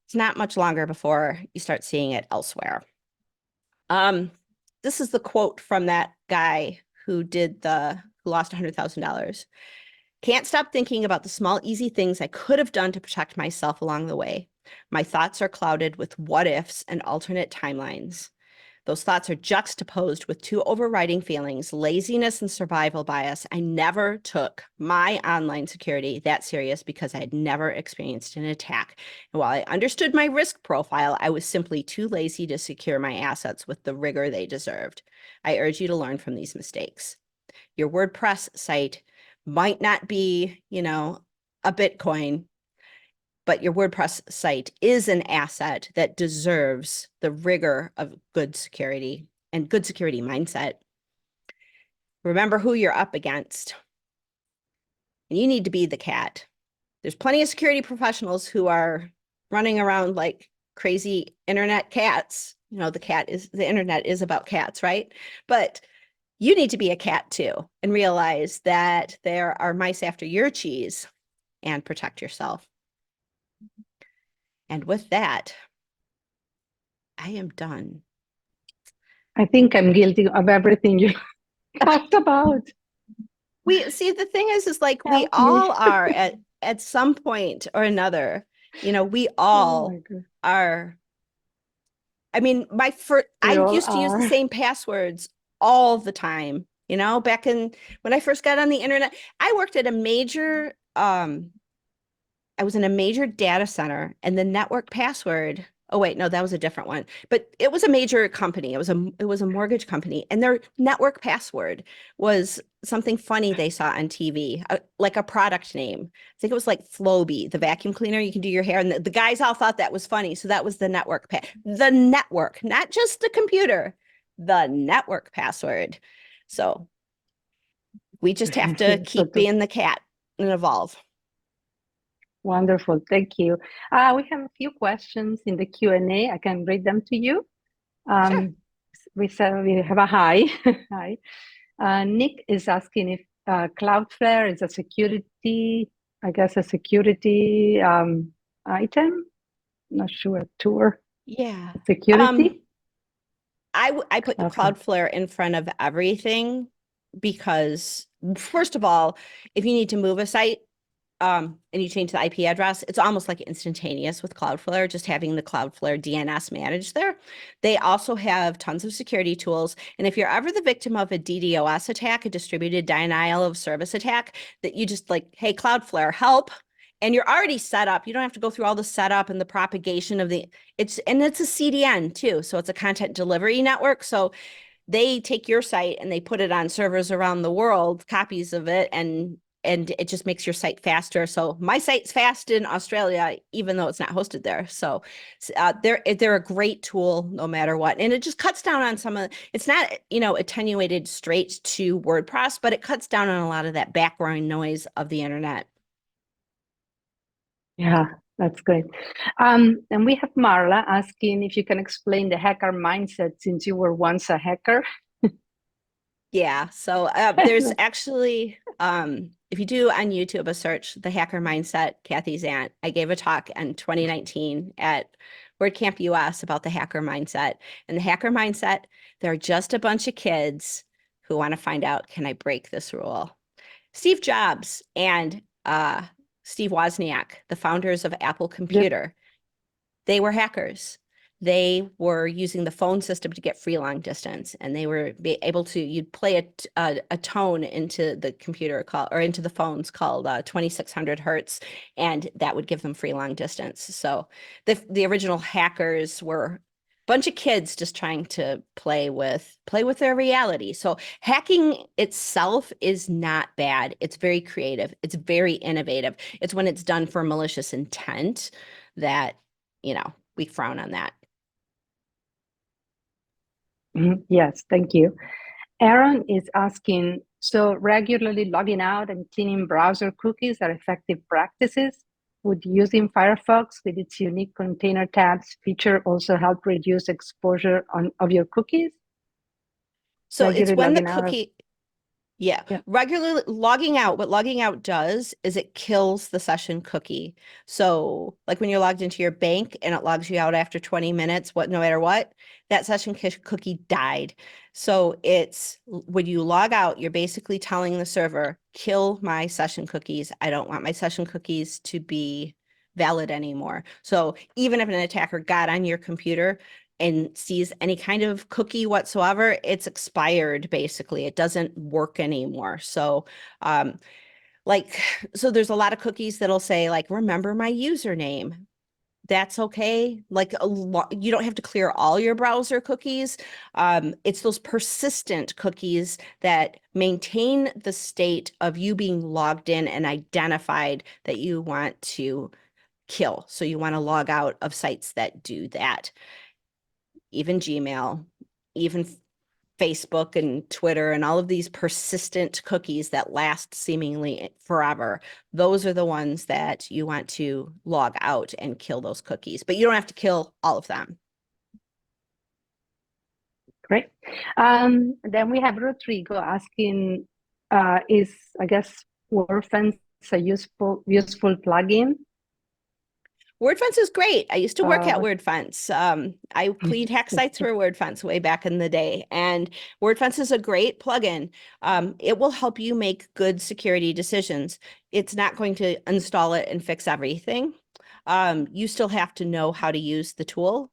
it's not much longer before you start seeing it elsewhere. This is the quote from that guy who lost $100,000. Can't stop thinking about the small, easy things I could have done to protect myself along the way. My thoughts are clouded with what ifs and alternate timelines. Those thoughts are juxtaposed with two overriding feelings, laziness and survival bias. I never took my online security that serious because I had never experienced an attack. And while I understood my risk profile, I was simply too lazy to secure my assets with the rigor they deserved. I urge you to learn from these mistakes. Your WordPress site might not be, a Bitcoin, but your WordPress site is an asset that deserves the rigor of good security and good security mindset. Remember who you're up against. And you need to be the cat. There's plenty of security professionals who are running around like crazy internet cats. The internet is about cats, right? But you need to be a cat too and realize that there are mice after your cheese and protect yourself. And with that, I am done. I think I'm guilty of everything you talked about. We see the thing is like we all are at some point or another. We all are. I mean, I used to use the same passwords all the time. Back when I first got on the internet, I worked at a major I was in a major data center, and the network password, oh wait, no, that was a different one. But it was a major company. It was a mortgage company, and their network password was something funny they saw on TV, like a product name. I think it was like Flowbee, the vacuum cleaner. You can do your hair, and the guys all thought that was funny. So that was the network the network, not just the computer, the network password. So we just have to keep being the cat and evolve. Wonderful, thank you. We have a few questions in the Q&A. I can read them to you. Sure. We have a hi. Hi. Nick is asking if Cloudflare is a security, item. Not sure. Tour. Yeah. Security. I put Cloudflare in front of everything because, first of all, if you need to move a site, and you change the IP address, it's almost like instantaneous with Cloudflare, just having the Cloudflare DNS managed there. They also have tons of security tools. And if you're ever the victim of a DDoS attack, a distributed denial of service attack, that you just like, hey, Cloudflare, help. And you're already set up. You don't have to go through all the setup and the propagation of it's a CDN too. So it's a content delivery network. So they take your site and they put it on servers around the world, copies of it, and it just makes your site faster. So my site's fast in Australia, even though it's not hosted there. So they're a great tool no matter what. And it just cuts down on some of, it's not, attenuated straight to WordPress, but it cuts down on a lot of that background noise of the internet. Yeah, that's great. And we have Marla asking if you can explain the hacker mindset since you were once a hacker. Yeah, so there's actually if you do on YouTube a search, The Hacker Mindset, Kathy's aunt, I gave a talk in 2019 at WordCamp US about the hacker mindset. And the hacker mindset, they're just a bunch of kids who want to find out, can I break this rule? Steve Jobs and Steve Wozniak, the founders of Apple Computer, they were hackers. They were using the phone system to get free long distance, and they were able to, you'd play a tone into the computer or into the phones called 2600 hertz, and that would give them free long distance. So the original hackers were a bunch of kids just trying to play with their reality. So hacking itself is not bad. It's very creative. It's very innovative. It's when it's done for malicious intent that, we frown on that. Yes, thank you. Aaron is asking, so regularly logging out and cleaning browser cookies are effective practices? Would using Firefox with its unique container tabs feature also help reduce exposure of your cookies? So it's when the Regularly cookie, yeah, regularly logging out, what logging out does is it kills the session cookie. So like when you're logged into your bank and it logs you out after 20 minutes, no matter what, that session cookie died. So it's when you log out, you're basically telling the server, kill my session cookies. I don't want my session cookies to be valid anymore. So even if an attacker got on your computer and sees any kind of cookie whatsoever, it's expired, basically. It doesn't work anymore. So so there's a lot of cookies that'll say like, remember my username. That's okay. Like you don't have to clear all your browser cookies. It's those persistent cookies that maintain the state of you being logged in and identified that you want to kill. So you want to log out of sites that do that. Even Gmail, even Facebook and Twitter and all of these persistent cookies that last seemingly forever. Those are the ones that you want to log out and kill those cookies, but you don't have to kill all of them. Great. Then we have Rodrigo asking, is, I guess, WordFence a useful plugin? WordFence is great. I used to work at WordFence. I cleaned hack sites for WordFence way back in the day, and WordFence is a great plugin. It will help you make good security decisions. It's not going to install it and fix everything. You still have to know how to use the tool.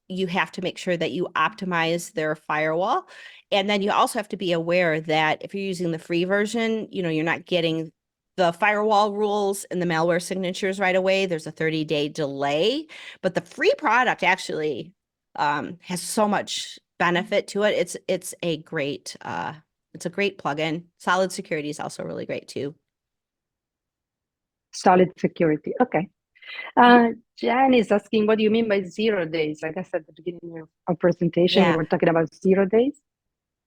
You have to make sure that you optimize their firewall. And then you also have to be aware that if you're using the free version, you're not getting the firewall rules and the malware signatures right away. There's a 30-day delay, but the free product actually has so much benefit to it. It's a great plugin. Solid Security is also really great too. Solid Security. Okay. Jan is asking, what do you mean by 0 days? I guess at the beginning of our presentation, we were talking about 0 days.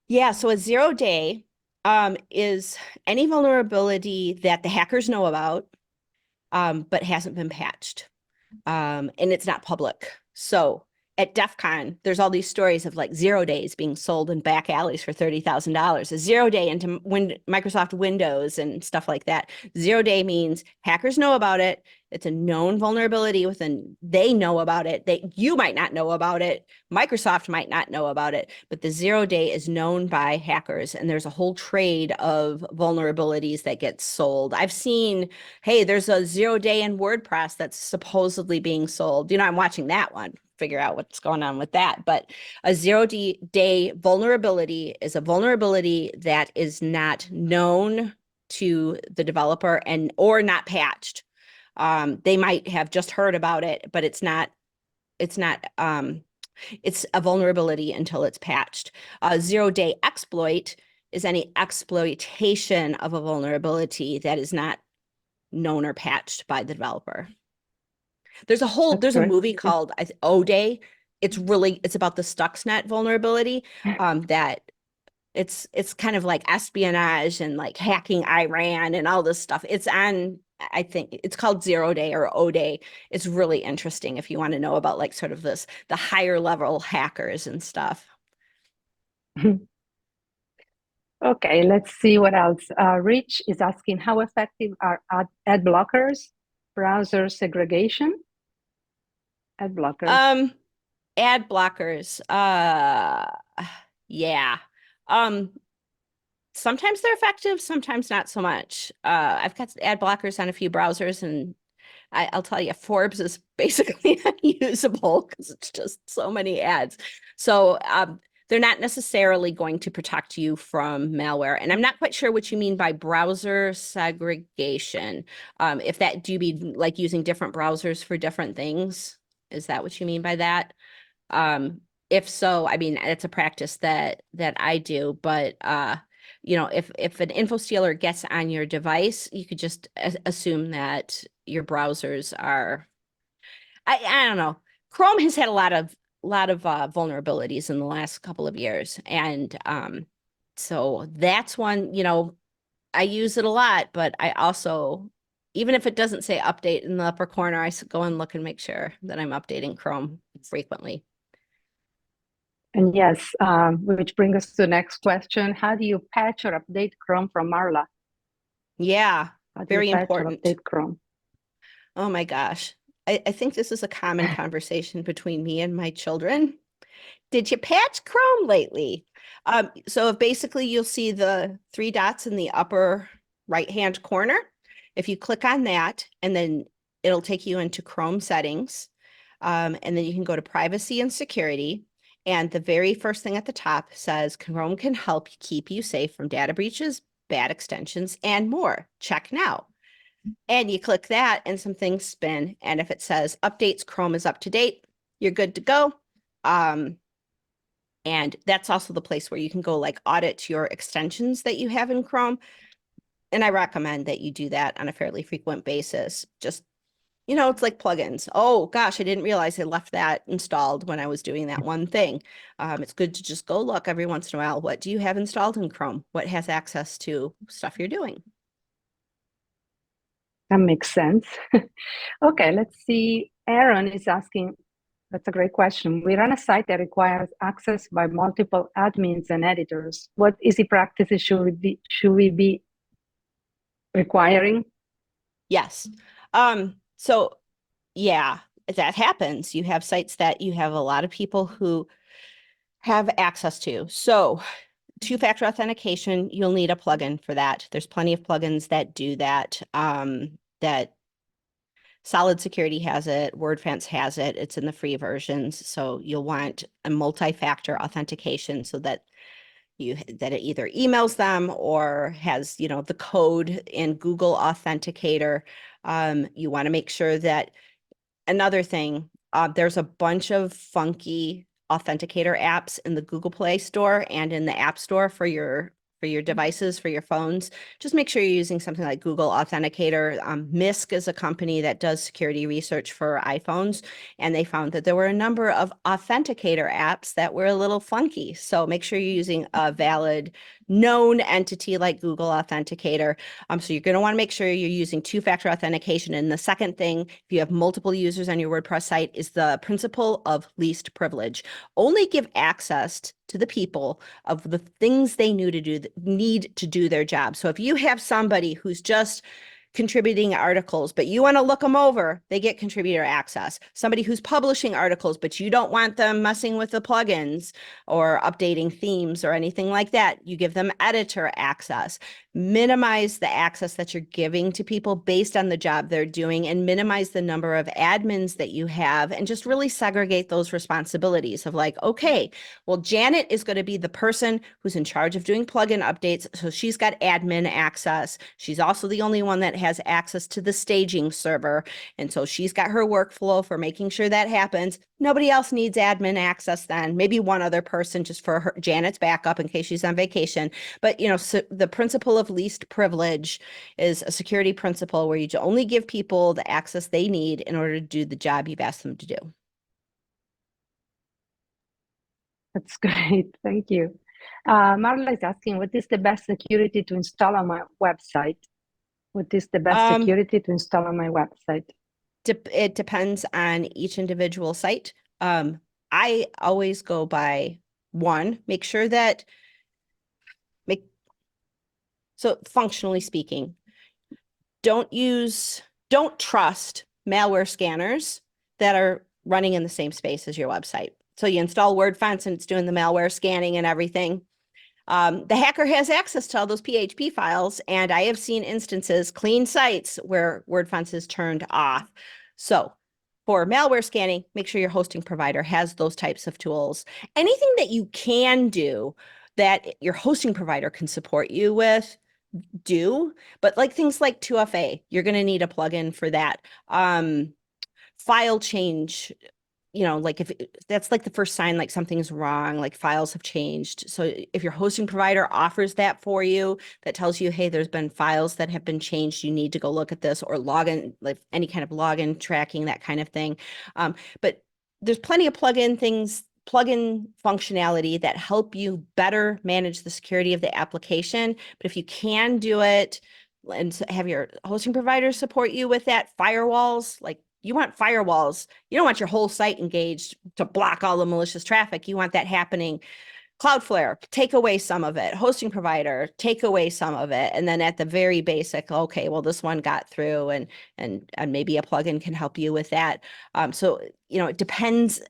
Yeah, so a 0 day is any vulnerability that the hackers know about, but hasn't been patched, and it's not public. So at DEF CON, there's all these stories of like 0 days being sold in back alleys for $30,000. A 0 day into Microsoft Windows and stuff like that. 0 day means hackers know about it. It's a known vulnerability they know about it. You might not know about it. Microsoft might not know about it, but the 0 day is known by hackers, and there's a whole trade of vulnerabilities that get sold. I've seen, hey, there's a 0 day in WordPress that's supposedly being sold. I'm watching that one, figure out what's going on with that. But a 0 day vulnerability is a vulnerability that is not known to the developer or not patched. They might have just heard about it, but it's a vulnerability until it's patched. A 0 day exploit is any exploitation of a vulnerability that is not known or patched by the developer. There's a movie called O-Day. It's about the Stuxnet vulnerability that it's kind of like espionage and like hacking Iran and all this stuff. I think it's called 0 day or O-Day. It's really interesting if you want to know about like sort of the higher level hackers and stuff. Okay, let's see what else. Rich is asking, how effective are ad blockers, browser segregation? Ad blockers. Ad blockers. Yeah. Um, Sometimes they're effective, sometimes not so much. I've got ad blockers on a few browsers, and I'll tell you, Forbes is basically unusable because it's just so many ads. So they're not necessarily going to protect you from malware. And I'm not quite sure what you mean by browser segregation. If that, do you mean like using different browsers for different things? Is that what you mean by that? If so, I mean, it's a practice that I do, but if an info stealer gets on your device, you could just assume that your browsers are, I don't know. Chrome has had a lot of vulnerabilities in the last couple of years. And so that's one, I use it a lot, but I also, even if it doesn't say update in the upper corner, I go and look and make sure that I'm updating Chrome frequently. And yes, which brings us to the next question. How do you patch or update Chrome from Marla? Yeah, How do you very patch or important. update Chrome? Oh my gosh. I think this is a common conversation between me and my children. Did you patch Chrome lately? So if basically you'll see the three dots in the upper right-hand corner. If you click on that, and then it'll take you into Chrome settings. And then you can go to privacy and security. And the very first thing at the top says Chrome can help keep you safe from data breaches, bad extensions, and more. Check now. And you click that and some things spin. And if it says updates, Chrome is up to date, you're good to go. And that's also the place where you can go like audit your extensions that you have in Chrome. And I recommend that you do that on a fairly frequent basis. Just, it's like plugins. Oh gosh, I didn't realize I left that installed when I was doing that one thing. It's good to just go look every once in a while. What do you have installed in Chrome? What has access to stuff you're doing? That makes sense. Okay, let's see. Aaron is asking, that's a great question. We run a site that requires access by multiple admins and editors. What easy practices should we be requiring? Yes. So yeah, that happens. You have sites that you have a lot of people who have access to. So two-factor authentication, you'll need a plugin for that. There's plenty of plugins that do that. That Solid Security has it, WordFence has it. It's in the free versions. So you'll want a multi-factor authentication so that it either emails them or has, the code in Google Authenticator. You want to make sure that another thing, there's a bunch of funky authenticator apps in the Google Play Store and in the App Store for your devices, for your phones. Just make sure you're using something like Google Authenticator. MISC is a company that does security research for iPhones, and they found that there were a number of authenticator apps that were a little funky. So make sure you're using a valid, known entity like Google Authenticator. So you're going to want to make sure you're using two-factor authentication. And the second thing, if you have multiple users on your WordPress site, is the principle of least privilege. Only give access to the people of the things they need to do their job. So if you have somebody who's just contributing articles, but you want to look them over, they get contributor access. Somebody who's publishing articles, but you don't want them messing with the plugins or updating themes or anything like that, you give them editor access. Minimize the access that you're giving to people based on the job they're doing, and minimize the number of admins that you have, and just really segregate those responsibilities of like, okay, well, Janet is going to be the person who's in charge of doing plugin updates. So she's got admin access. She's also the only one that has access to the staging server. And so she's got her workflow for making sure that happens. Nobody else needs admin access then. Maybe one other person just for her, Janet's backup in case she's on vacation. But, so the principle of least privilege is a security principle where you only give people the access they need in order to do the job you've asked them to do. That's great. Thank you. Marla is asking, what is the best security to install on my website? What is the best security to install on my website? It depends on each individual site. I always go by one, make sure that So functionally speaking, don't trust malware scanners that are running in the same space as your website. So you install Word fonts and it's doing the malware scanning and everything. The hacker has access to all those PHP files, and I have seen instances, clean sites, where Word fonts is turned off. So for malware scanning, make sure your hosting provider has those types of tools. Anything that you can do that your hosting provider can support you with, do, but like things like 2FA, you're going to need a plugin for that. File change, like if that's like the first sign, like something's wrong, like files have changed. So if your hosting provider offers that for you, that tells you, hey, there's been files that have been changed, you need to go look at this, or login, like any kind of login tracking, that kind of thing. But there's plenty of plugin functionality that help you better manage the security of the application. But if you can do it and have your hosting provider support you with that, firewalls, like you want firewalls. You don't want your whole site engaged to block all the malicious traffic. You want that happening. Cloudflare, take away some of it. Hosting provider, take away some of it. And then at the very basic, okay, well, this one got through, and maybe a plugin can help you with that. So, it depends.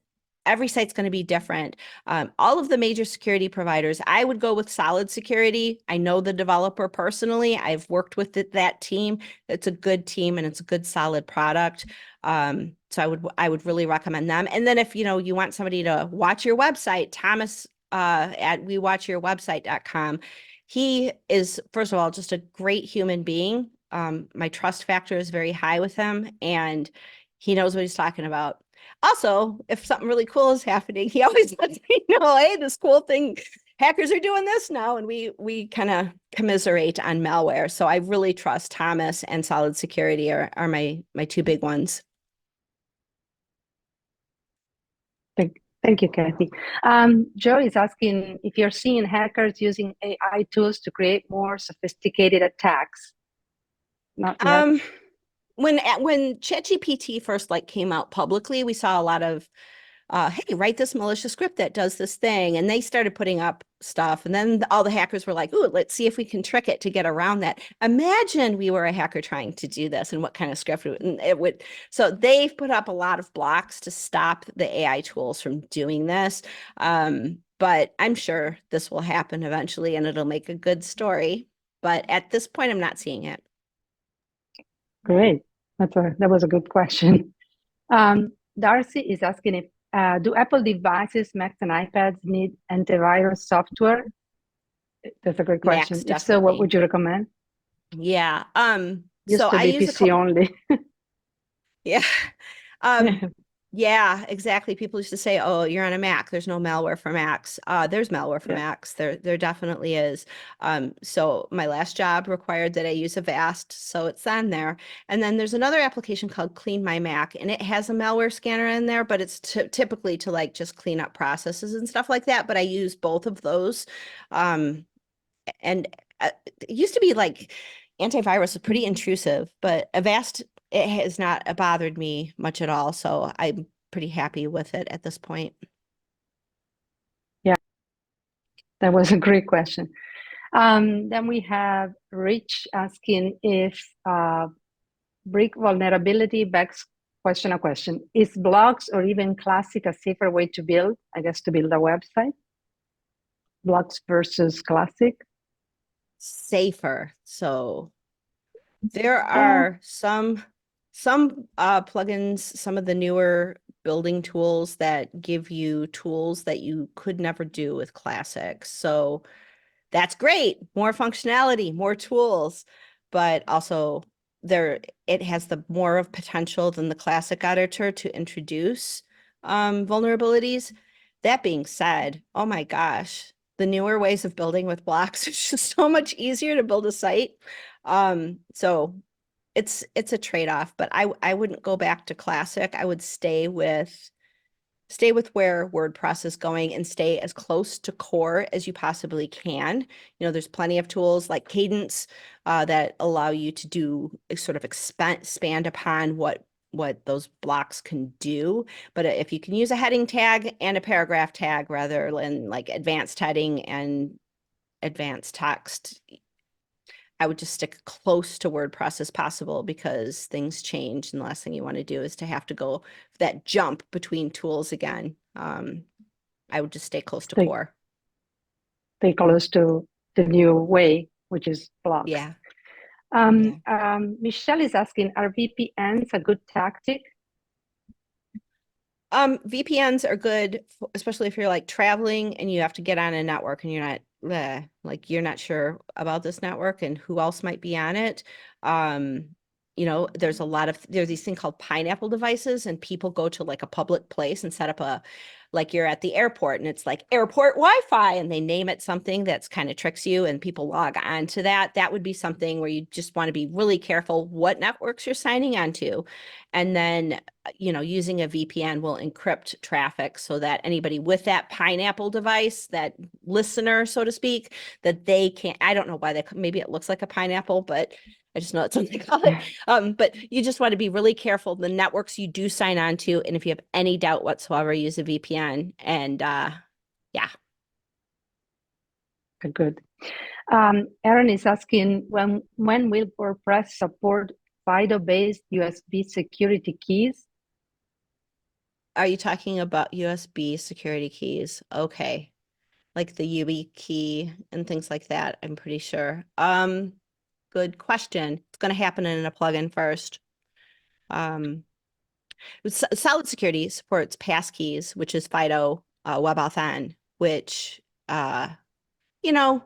Every site's going to be different. All of the major security providers, I would go with Solid Security. I know the developer personally. I've worked with that team. It's a good team and it's a good solid product. So I would really recommend them. And then if you want somebody to watch your website, Thomas at wewatchyourwebsite.com. He is, first of all, just a great human being. My trust factor is very high with him, and he knows what he's talking about. Also, if something really cool is happening, he always lets me know, hey, this cool thing, hackers are doing this now. And we kind of commiserate on malware. So I really trust Thomas, and Solid Security are my two big ones. Thank you, Kathy. Joe is asking if you're seeing hackers using AI tools to create more sophisticated attacks. Not yet. When ChatGPT first came out publicly, we saw a lot of hey, write this malicious script that does this thing. And they started putting up stuff. And then all the hackers were like, ooh, let's see if we can trick it to get around that. Imagine we were a hacker trying to do this, and what kind of script it would. So they've put up a lot of blocks to stop the AI tools from doing this. But I'm sure this will happen eventually, and it'll make a good story. But at this point, I'm not seeing it. Great. That was a good question. Darcy is asking if do Apple devices, Macs and iPads, need antivirus software? That's a great question. Macs, if so, what would you recommend? Yeah. Used so to I be use PC only. Yeah. Yeah, exactly. People used to say, oh, you're on a Mac. There's no malware for Macs. There's malware for Macs. There definitely is. So my last job required that I use Avast, so it's on there. And then there's another application called Clean My Mac, and it has a malware scanner in there, but it's typically to just clean up processes and stuff like that. But I use both of those. And it used to be antivirus was pretty intrusive, but Avast, it has not bothered me much at all. So I'm pretty happy with it at this point. Yeah, that was a great question. Then we have Rich asking if brick vulnerability begs a question. Is blocks or even classic a safer way to build, a website? Blocks versus classic? Safer. So there are some plugins, some of the newer building tools that give you tools that you could never do with classic. So that's great. More functionality, more tools, but also it has the more of potential than the classic editor to introduce vulnerabilities. That being said, oh my gosh, the newer ways of building with blocks is just so much easier to build a site. So it's a trade-off, but I wouldn't go back to classic. I would stay with where WordPress is going and stay as close to core as you possibly can. There's plenty of tools like Cadence that allow you to do sort of expand upon what those blocks can do. But if you can use a heading tag and a paragraph tag rather than advanced heading and advanced text, I would just stick close to WordPress as possible because things change, and the last thing you want to do is to have to go that jump between tools again. I would just stay close to core. Stay close to the new way, which is blogs. Yeah. Michelle is asking, are VPNs a good tactic? VPNs are good, especially if you're like traveling and you have to get on a network and you're not like you're not sure about this network and who else might be on it. You know, there's these things called pineapple devices, and people go to like a public place and set up like you're at the airport and it's like airport Wi-Fi, and they name it something that's kind of tricks you and people log on to that. That would be something where you just want to be really careful what networks you're signing onto. And then, you know, using a VPN will encrypt traffic so that anybody with that pineapple device, that listener, so to speak, that they can't, I don't know why maybe it looks like a pineapple, but I just know that's what they call it. But you just want to be really careful the networks you do sign on to. And if you have any doubt whatsoever, use a VPN. And yeah. Good. Aaron is asking, when will WordPress support FIDO-based USB security keys? Are you talking about USB security keys? Okay. Like the UB key and things like that, I'm pretty sure. Good question. It's going to happen in a plugin first. Solid Security supports passkeys, which is FIDO WebAuthn, which you know,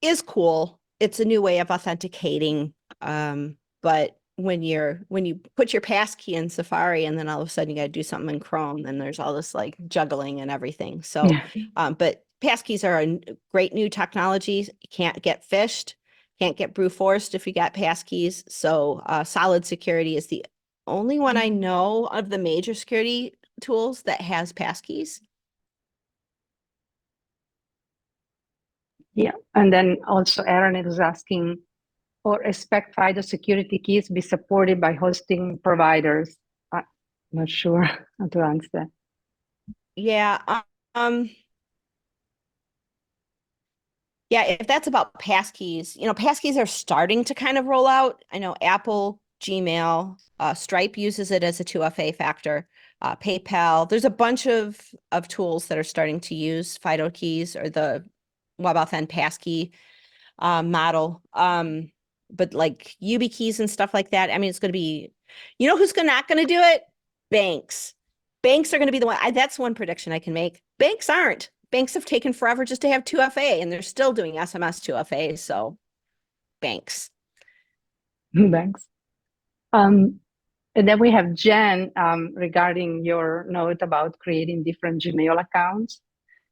is cool. It's a new way of authenticating. But when you put your passkey in Safari and then all of a sudden you got to do something in Chrome, then there's all this like juggling and everything. So, but passkeys are a great new technology. You can't get phished, can't get brute forced if you got passkeys. So Solid Security is the only one I know of the major security tools that has passkeys. Yeah, and then also Aaron is asking, or expect FIDO security keys be supported by hosting providers? I'm not sure how to answer that. Yeah, yeah, if that's about passkeys, you know, passkeys are starting to kind of roll out. I know Apple, Gmail, Stripe uses it as a 2FA factor. PayPal, there's a bunch of tools that are starting to use FIDO keys or the WebAuthn passkey model. But like YubiKeys and stuff like that, I mean, it's going to be, you know, who's not going to do it? Banks. Banks are going to be the one. That's one prediction I can make. Banks aren't. Banks have taken forever just to have 2FA, and they're still doing SMS 2FA. So, banks. Banks. And then we have Jen regarding your note about creating different Gmail accounts.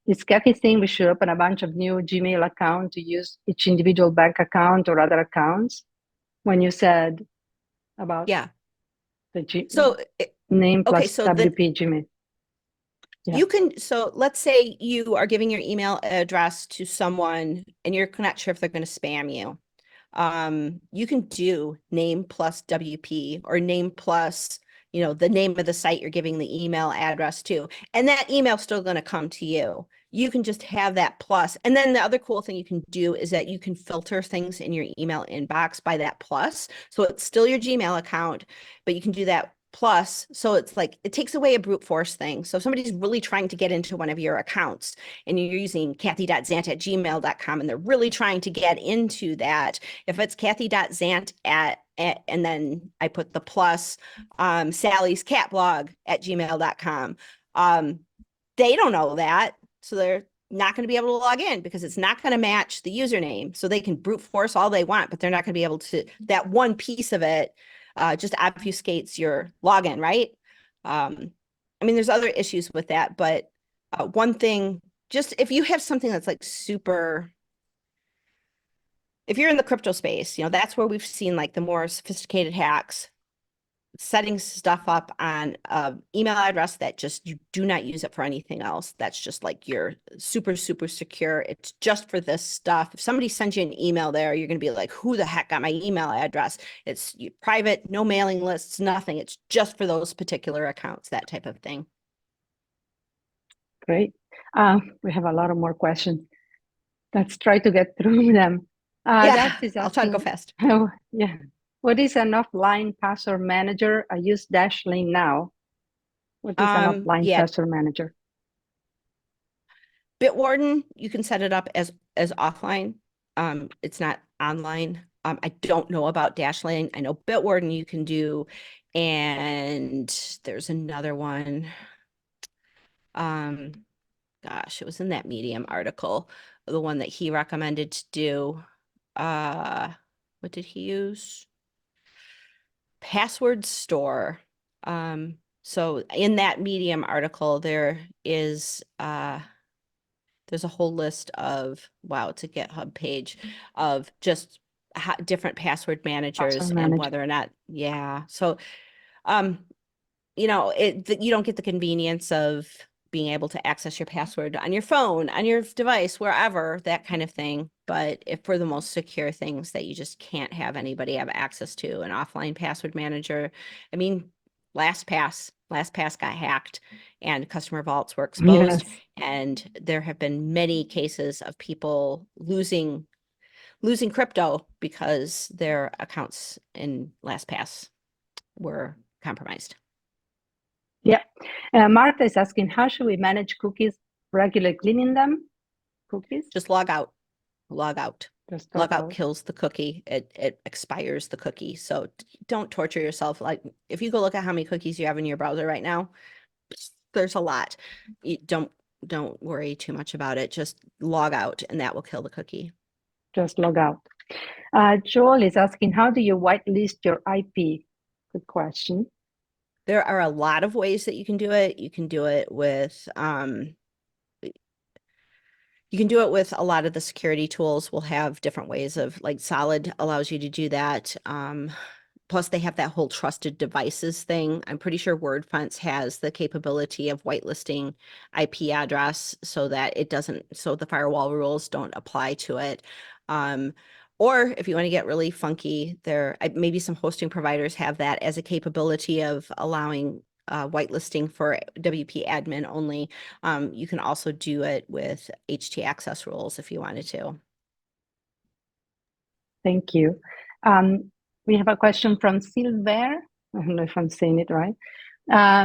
Is Kathy saying we should open a bunch of new Gmail accounts to use each individual bank account or other accounts? When you said about the name plus WP Gmail. Yeah. You can, so let's say you are giving your email address to someone and you're not sure if they're going to spam you. You can do name plus WP or name plus, you know, the name of the site you're giving the email address to, and that email's still going to come to you. You can just have that plus. And then the other cool thing you can do is that you can filter things in your email inbox by that plus. So it's still your Gmail account, but you can do that plus. So it's like, it takes away a brute force thing. So if somebody's really trying to get into one of your accounts and you're using kathy.zant@gmail.com and they're really trying to get into that, if it's kathy.zant and then I put the plus Sally's cat blog @gmail.com, they don't know that. So they're not going to be able to log in because it's not going to match the username. So they can brute force all they want, but they're not going to be able to, that one piece of it just obfuscates your login, right? I mean, there's other issues with that, but one thing, just if you have something that's like super, if you're in the crypto space, you know, that's where we've seen like the more sophisticated hacks, setting stuff up on an email address that just, you do not use it for anything else. That's just like your super, super secure. It's just for this stuff. If somebody sends you an email there, you're going to be like, who the heck got my email address? It's private, no mailing lists, nothing. It's just for those particular accounts, that type of thing. Great. We have a lot of more questions. Let's try to get through them. Dax is I'll try to go asking, fast. oh, yeah. What is an offline password manager? I use Dashlane now. What is an offline Yeah, password manager? Bitwarden, you can set it up as offline. It's not online. I don't know about Dashlane. I know Bitwarden you can do, and there's another one. Gosh, it was in that Medium article, the one that he recommended to do. What did he use? Password Store. So in that Medium article, there is there's a whole list of, wow, it's a GitHub page of just different password managers Password and manager. whether or not, yeah. So, you know, you don't get the convenience of being able to access your password on your phone, on your device, wherever, that kind of thing. But if for the most secure things that you just can't have anybody have access to, an offline password manager, I mean, LastPass got hacked and customer vaults were exposed. Yes. And there have been many cases of people losing crypto because their accounts in LastPass were compromised. Yeah. Martha is asking, how should we manage cookies? Regularly cleaning them? Cookies? Just log out. Log out. Just Log out out. kills the cookie. It expires the cookie. So don't torture yourself. Like if you go look at how many cookies you have in your browser right now, there's a lot. You don't worry too much about it. Just log out and that will kill the cookie. Just log out. Joel is asking, how do you whitelist your IP? Good question. There are a lot of ways that you can do it. You can do it with a lot of the security tools will have different ways of, like Solid allows you to do that. Plus they have that whole trusted devices thing. I'm pretty sure WordFence has the capability of whitelisting IP address so that so the firewall rules don't apply to it. Or if you want to get really funky, maybe some hosting providers have that as a capability of allowing whitelisting for WP admin only. You can also do it with HT access rules if you wanted to. Thank you. We have a question from Silver. I don't know if I'm saying it right.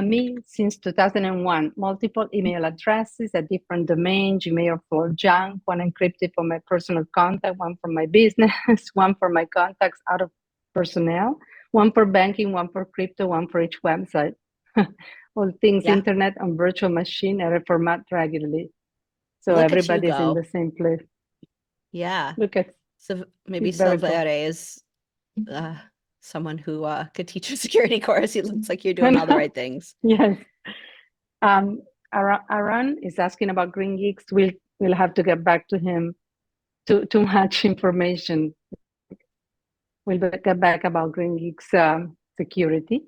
Me, since 2001, multiple email addresses, a different domain, Gmail for junk, one encrypted for my personal contact, one for my business, one for my contacts out of personnel, one for banking, one for crypto, one for each website. All things internet and virtual machine are reformat regularly. So everybody's in the same place. Yeah. Look at, so maybe Silvere is someone who could teach a security course. It looks like you're doing all the right things. Yes. Aaron is asking about GreenGeeks. We'll have to get back to him. Too much information. We'll get back about GreenGeeks security.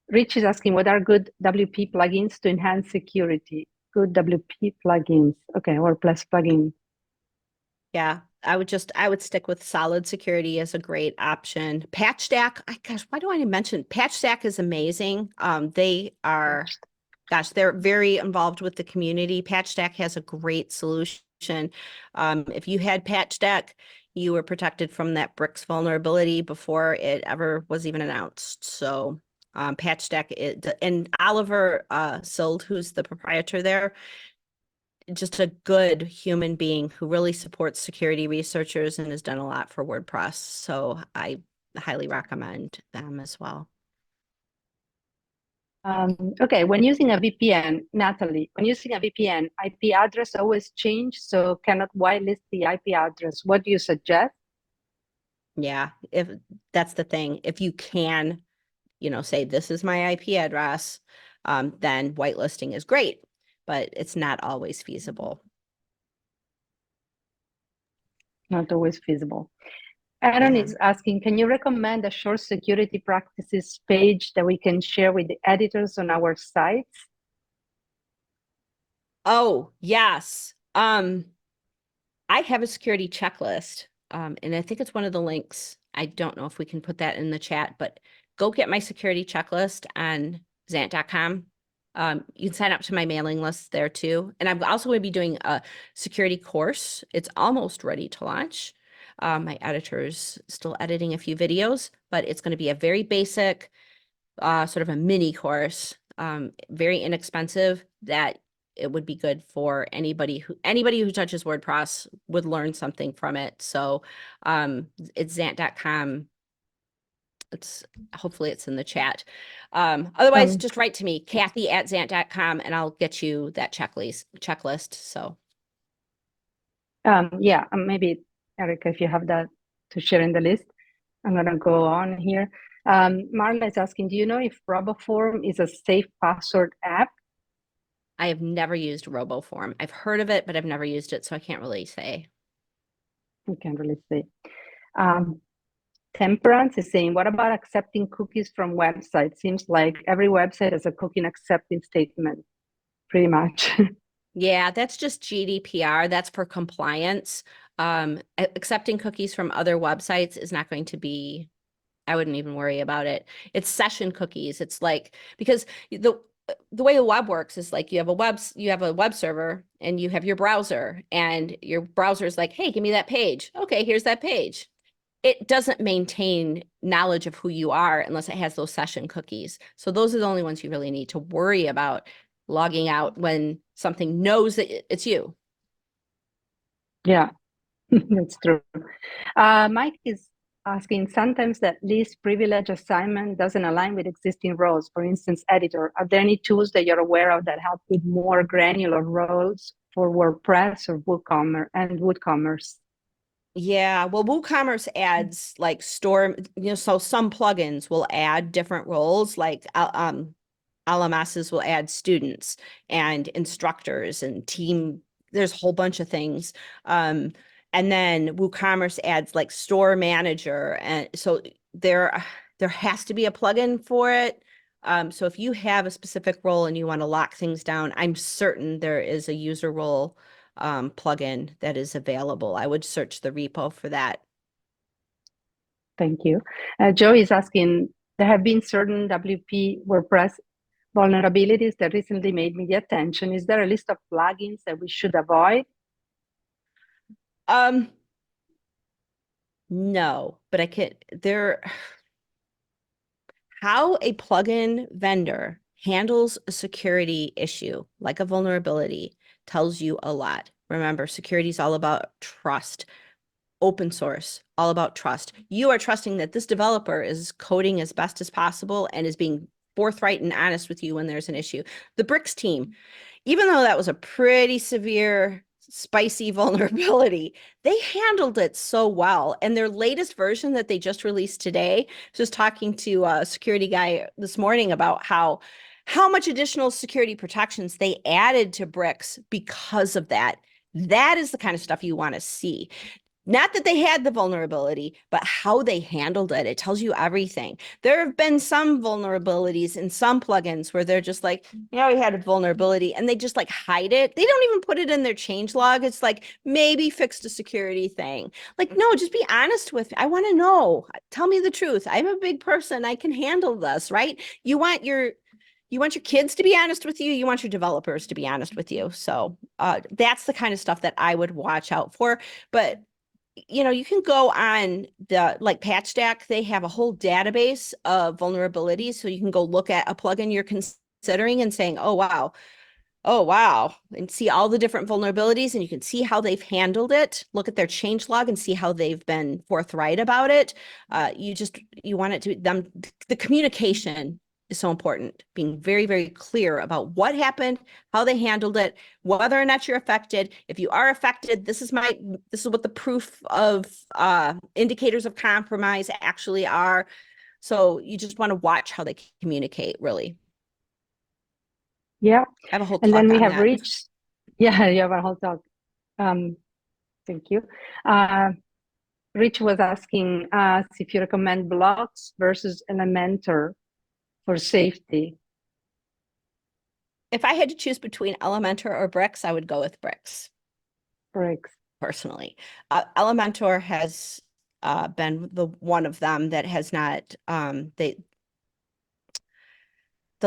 Rich is asking, what are good WP plugins to enhance security? Good WP plugins. Okay, WordPress plugin. Yeah, I would stick with Solid Security as a great option. PatchStack, gosh, why do I mention PatchStack is amazing. They're very involved with the community. PatchStack has a great solution. If you had PatchStack, you were protected from that Bricks vulnerability before it ever was even announced. So PatchStack, and Oliver Sild, who's the proprietor there, just a good human being who really supports security researchers and has done a lot for WordPress. So I highly recommend them as well. Okay, when using a VPN, Natalie, when using a VPN, IP address always change, so cannot whitelist the IP address. What do you suggest? Yeah, if that's the thing, if you can, say this is my IP address, then whitelisting is great, but it's not always feasible. Not always feasible. Aaron is asking, can you recommend a short security practices page that we can share with the editors on our sites? Oh, yes. I have a security checklist, and I think it's one of the links. I don't know if we can put that in the chat, but go get my security checklist on Zant.com. You can sign up to my mailing list there too. And I'm also going to be doing a security course. It's almost ready to launch. My editor's still editing a few videos, but it's going to be a very basic, sort of a mini course, very inexpensive, that it would be good for anybody who touches WordPress would learn something from it. So it's Zant.com. Hopefully it's in the chat. Otherwise, just write to me, Kathy@Zant.com, and I'll get you that checklist. So yeah, maybe Erica, if you have that to share in the list. I'm gonna go on here. Marla is asking, do you know if RoboForm is a safe password app? I have never used RoboForm. I've heard of it, but I've never used it, so I can't really say. I can't really say. Temperance is saying, what about accepting cookies from websites? Seems like every website has a cookie accepting statement, pretty much. Yeah, that's just GDPR. That's for compliance. Accepting cookies from other websites is not going to be, I wouldn't even worry about it. It's session cookies. It's like, because the way the web works is like you have a web server and you have your browser, and your browser is like, hey, give me that page. Okay, here's that page. It doesn't maintain knowledge of who you are unless it has those session cookies. So those are the only ones you really need to worry about logging out when something knows that it's you. Yeah, that's true. Mike is asking, sometimes that least privilege assignment doesn't align with existing roles. For instance, editor. Are there any tools that you're aware of that help with more granular roles for WordPress or WooCommerce? Yeah, well, WooCommerce adds like store, so some plugins will add different roles, like LMSs will add students and instructors and team. There's a whole bunch of things. And then WooCommerce adds like store manager. And so there has to be a plugin for it. So if you have a specific role and you want to lock things down, I'm certain there is a user role plugin that is available. I would search the repo for that. Thank you. Joe is asking, there have been certain WP WordPress vulnerabilities that recently made media attention. Is there a list of plugins that we should avoid? No, but how a plugin vendor handles a security issue, like a vulnerability, tells you a lot. Remember, security is all about trust. Open source, all about trust. You are trusting that this developer is coding as best as possible and is being forthright and honest with you when there's an issue. The Bricks team, even though that was a pretty severe, spicy vulnerability, they handled it so well. And their latest version that they just released today, just talking to a security guy this morning about how much additional security protections they added to Bricks because of that. That is the kind of stuff you want to see. Not that they had the vulnerability, but how they handled it. It tells you everything. There have been some vulnerabilities in some plugins where they're just like, we had a vulnerability, and they just like hide it. They don't even put it in their change log. It's like, maybe fixed a security thing. Like, no, just be honest with me. I want to know. Tell me the truth. I'm a big person. I can handle this, right? You want your kids to be honest with you. You want your developers to be honest with you. So that's the kind of stuff that I would watch out for. But you can go on the like PatchStack. They have a whole database of vulnerabilities. So you can go look at a plugin you're considering and saying, oh, wow, and see all the different vulnerabilities, and you can see how they've handled it. Look at their change log and see how they've been forthright about it. You want it to the communication is so important. Being very, very clear about what happened, how they handled it, whether or not you're affected. If you are affected, this is what the proof of indicators of compromise actually are. So you just want to watch how they communicate, really. Yeah. I have a whole And talk then we on have that. Rich. Yeah, you have a whole talk. Thank you. Rich was asking us if you recommend blocks versus Elementor for safety. If I had to choose between Elementor or Bricks, I would go with Bricks. Bricks. Personally. Elementor has been the one of them that has not, the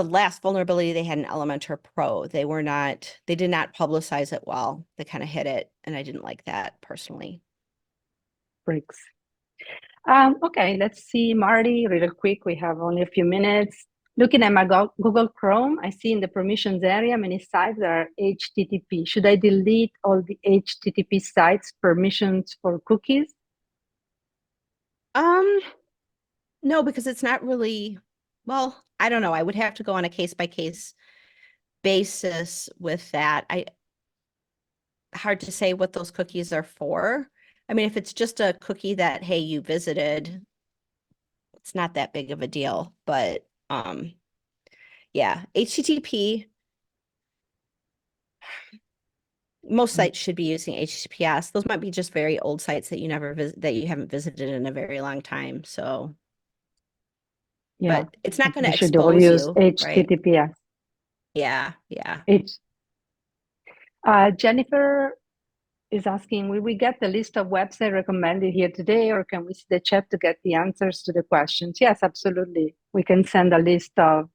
last vulnerability they had in Elementor Pro, they did not publicize it well. They kind of hid it, and I didn't like that personally. bricks. Okay, let's see, Marty, real quick. We have only a few minutes. Looking at my Google Chrome, I see in the permissions area many sites that are HTTP. Should I delete all the HTTP sites permissions for cookies? No, because it's not really, well, I don't know. I would have to go on a case-by-case basis with that. Hard to say what those cookies are for. I mean, if it's just a cookie that, hey, you visited, it's not that big of a deal. But yeah, HTTP, most sites should be using HTTPS. Those might be just very old sites that you never visit, that you haven't visited in a very long time. So, Yeah, but it's not going to we should all expose use you, right? HTTPS. Yeah, yeah. Jennifer is asking, will we get the list of websites recommended here today, or can we see the chat to get the answers to the questions? Yes, absolutely. We can send a list of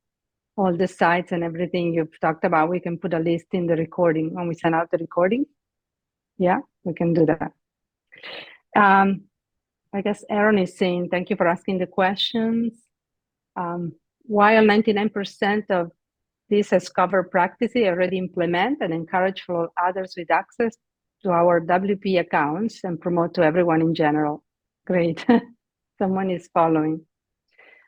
all the sites and everything you've talked about. We can put a list in the recording when we send out the recording. Yeah, we can do that. I guess Aaron is saying, thank you for asking the questions. While 99% of this has covered practices already implement and encourage for others with access to our WP accounts and promote to everyone in general. Great, someone is following.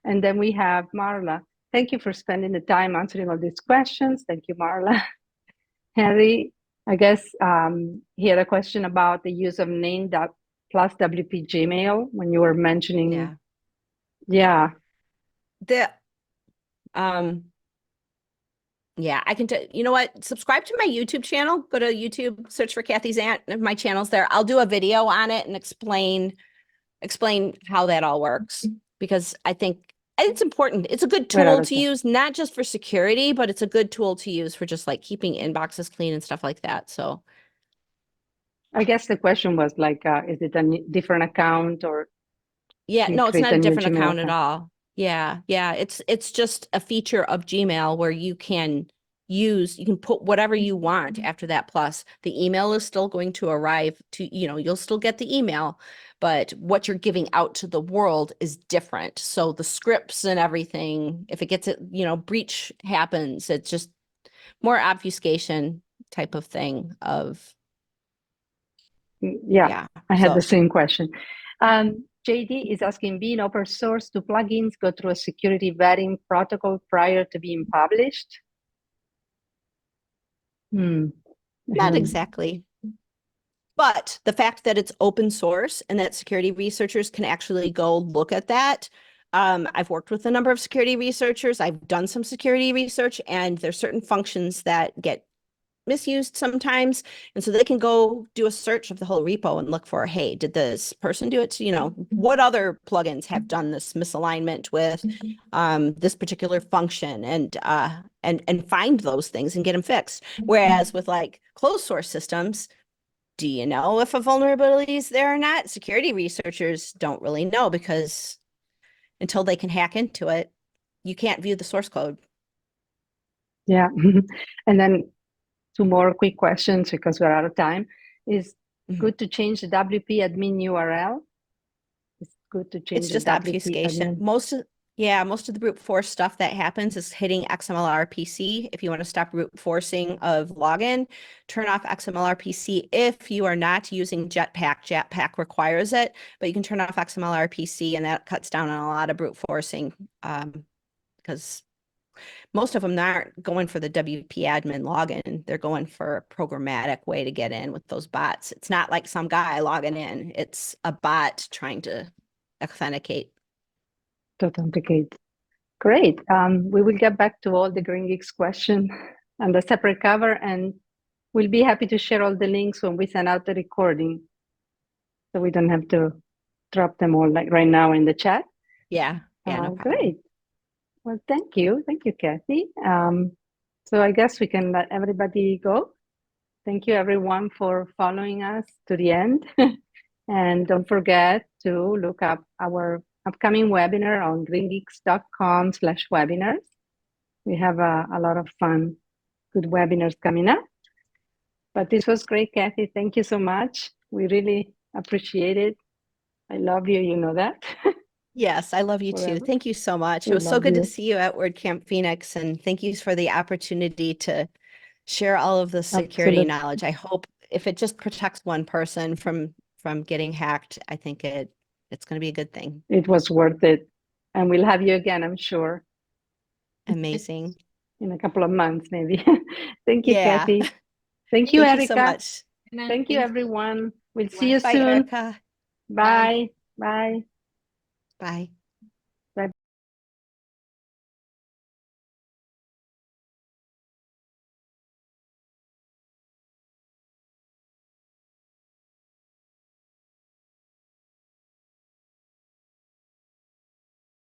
And then we have Marla. Thank you for spending the time answering all these questions. Thank you, Marla. Henry, I guess he had a question about the use of name plus WP Gmail when you were mentioning. Yeah. Yeah. Yeah, I can you know what? Subscribe to my YouTube channel. Go to YouTube, search for Kathy's Aunt, and my channel's there. I'll do a video on it and explain how that all works, because I think it's important. It's a good tool to use, not just for security, but it's a good tool to use for just like keeping inboxes clean and stuff like that. So I guess the question was like, is it a different account, or? Yeah, no, it's not a different account at all. Yeah, yeah. It's just a feature of Gmail where you can put whatever you want after that plus. The email is still going to arrive to, you'll still get the email, but what you're giving out to the world is different. So the scripts and everything, if it gets it, breach happens, it's just more obfuscation type of thing of. Yeah, I had the same question. JD is asking, being open source, do plugins go through a security vetting protocol prior to being published? Not exactly. But the fact that it's open source and that security researchers can actually go look at that. I've worked with a number of security researchers. I've done some security research, and there's certain functions that get misused sometimes. And so they can go do a search of the whole repo and look for, hey, did this person do it? What other plugins have done this misalignment with this particular function, and find those things and get them fixed. Whereas with like closed source systems, do you know if a vulnerability is there or not? Security researchers don't really know, because until they can hack into it, you can't view the source code. Yeah. And then 2 more quick questions because we're out of time. Is good to change the WP admin URL? It's good to change. It's just obfuscation. Most of the brute force stuff that happens is hitting XMLRPC. If you want to stop brute forcing of login, turn off XMLRPC. If you are not using Jetpack requires it, but you can turn off XMLRPC, and that cuts down on a lot of brute forcing, because most of them aren't going for the WP admin login. They're going for a programmatic way to get in with those bots. It's not like some guy logging in. It's a bot trying to authenticate. Great. We will get back to all the GreenGeeks question and the separate cover, and we'll be happy to share all the links when we send out the recording, so we don't have to drop them all like right now in the chat. Yeah, no problem. Great. Well, thank you, Kathy. So I guess we can let everybody go. Thank you, everyone, for following us to the end. And don't forget to look up our upcoming webinar on greengeeks.com/webinars. We have a lot of fun, good webinars coming up. But this was great, Kathy. Thank you so much. We really appreciate it. I love you. You know that. Yes, I love you too. Forever. Thank you so much. It We was so love good to you. see you at WordCamp Phoenix, and thank you for the opportunity to share all of the security Absolutely. knowledge. I hope if it just protects one person from getting hacked, I think it's going to be a good thing. It was worth it. And we'll have you again, I'm sure, Amazing. in a couple of months, maybe. Thank you, Yeah. Kathy. Thank you, Thank you so Erica. much. Thank you, everyone. We'll see you Bye, soon. Erica. Bye. Bye. Bye.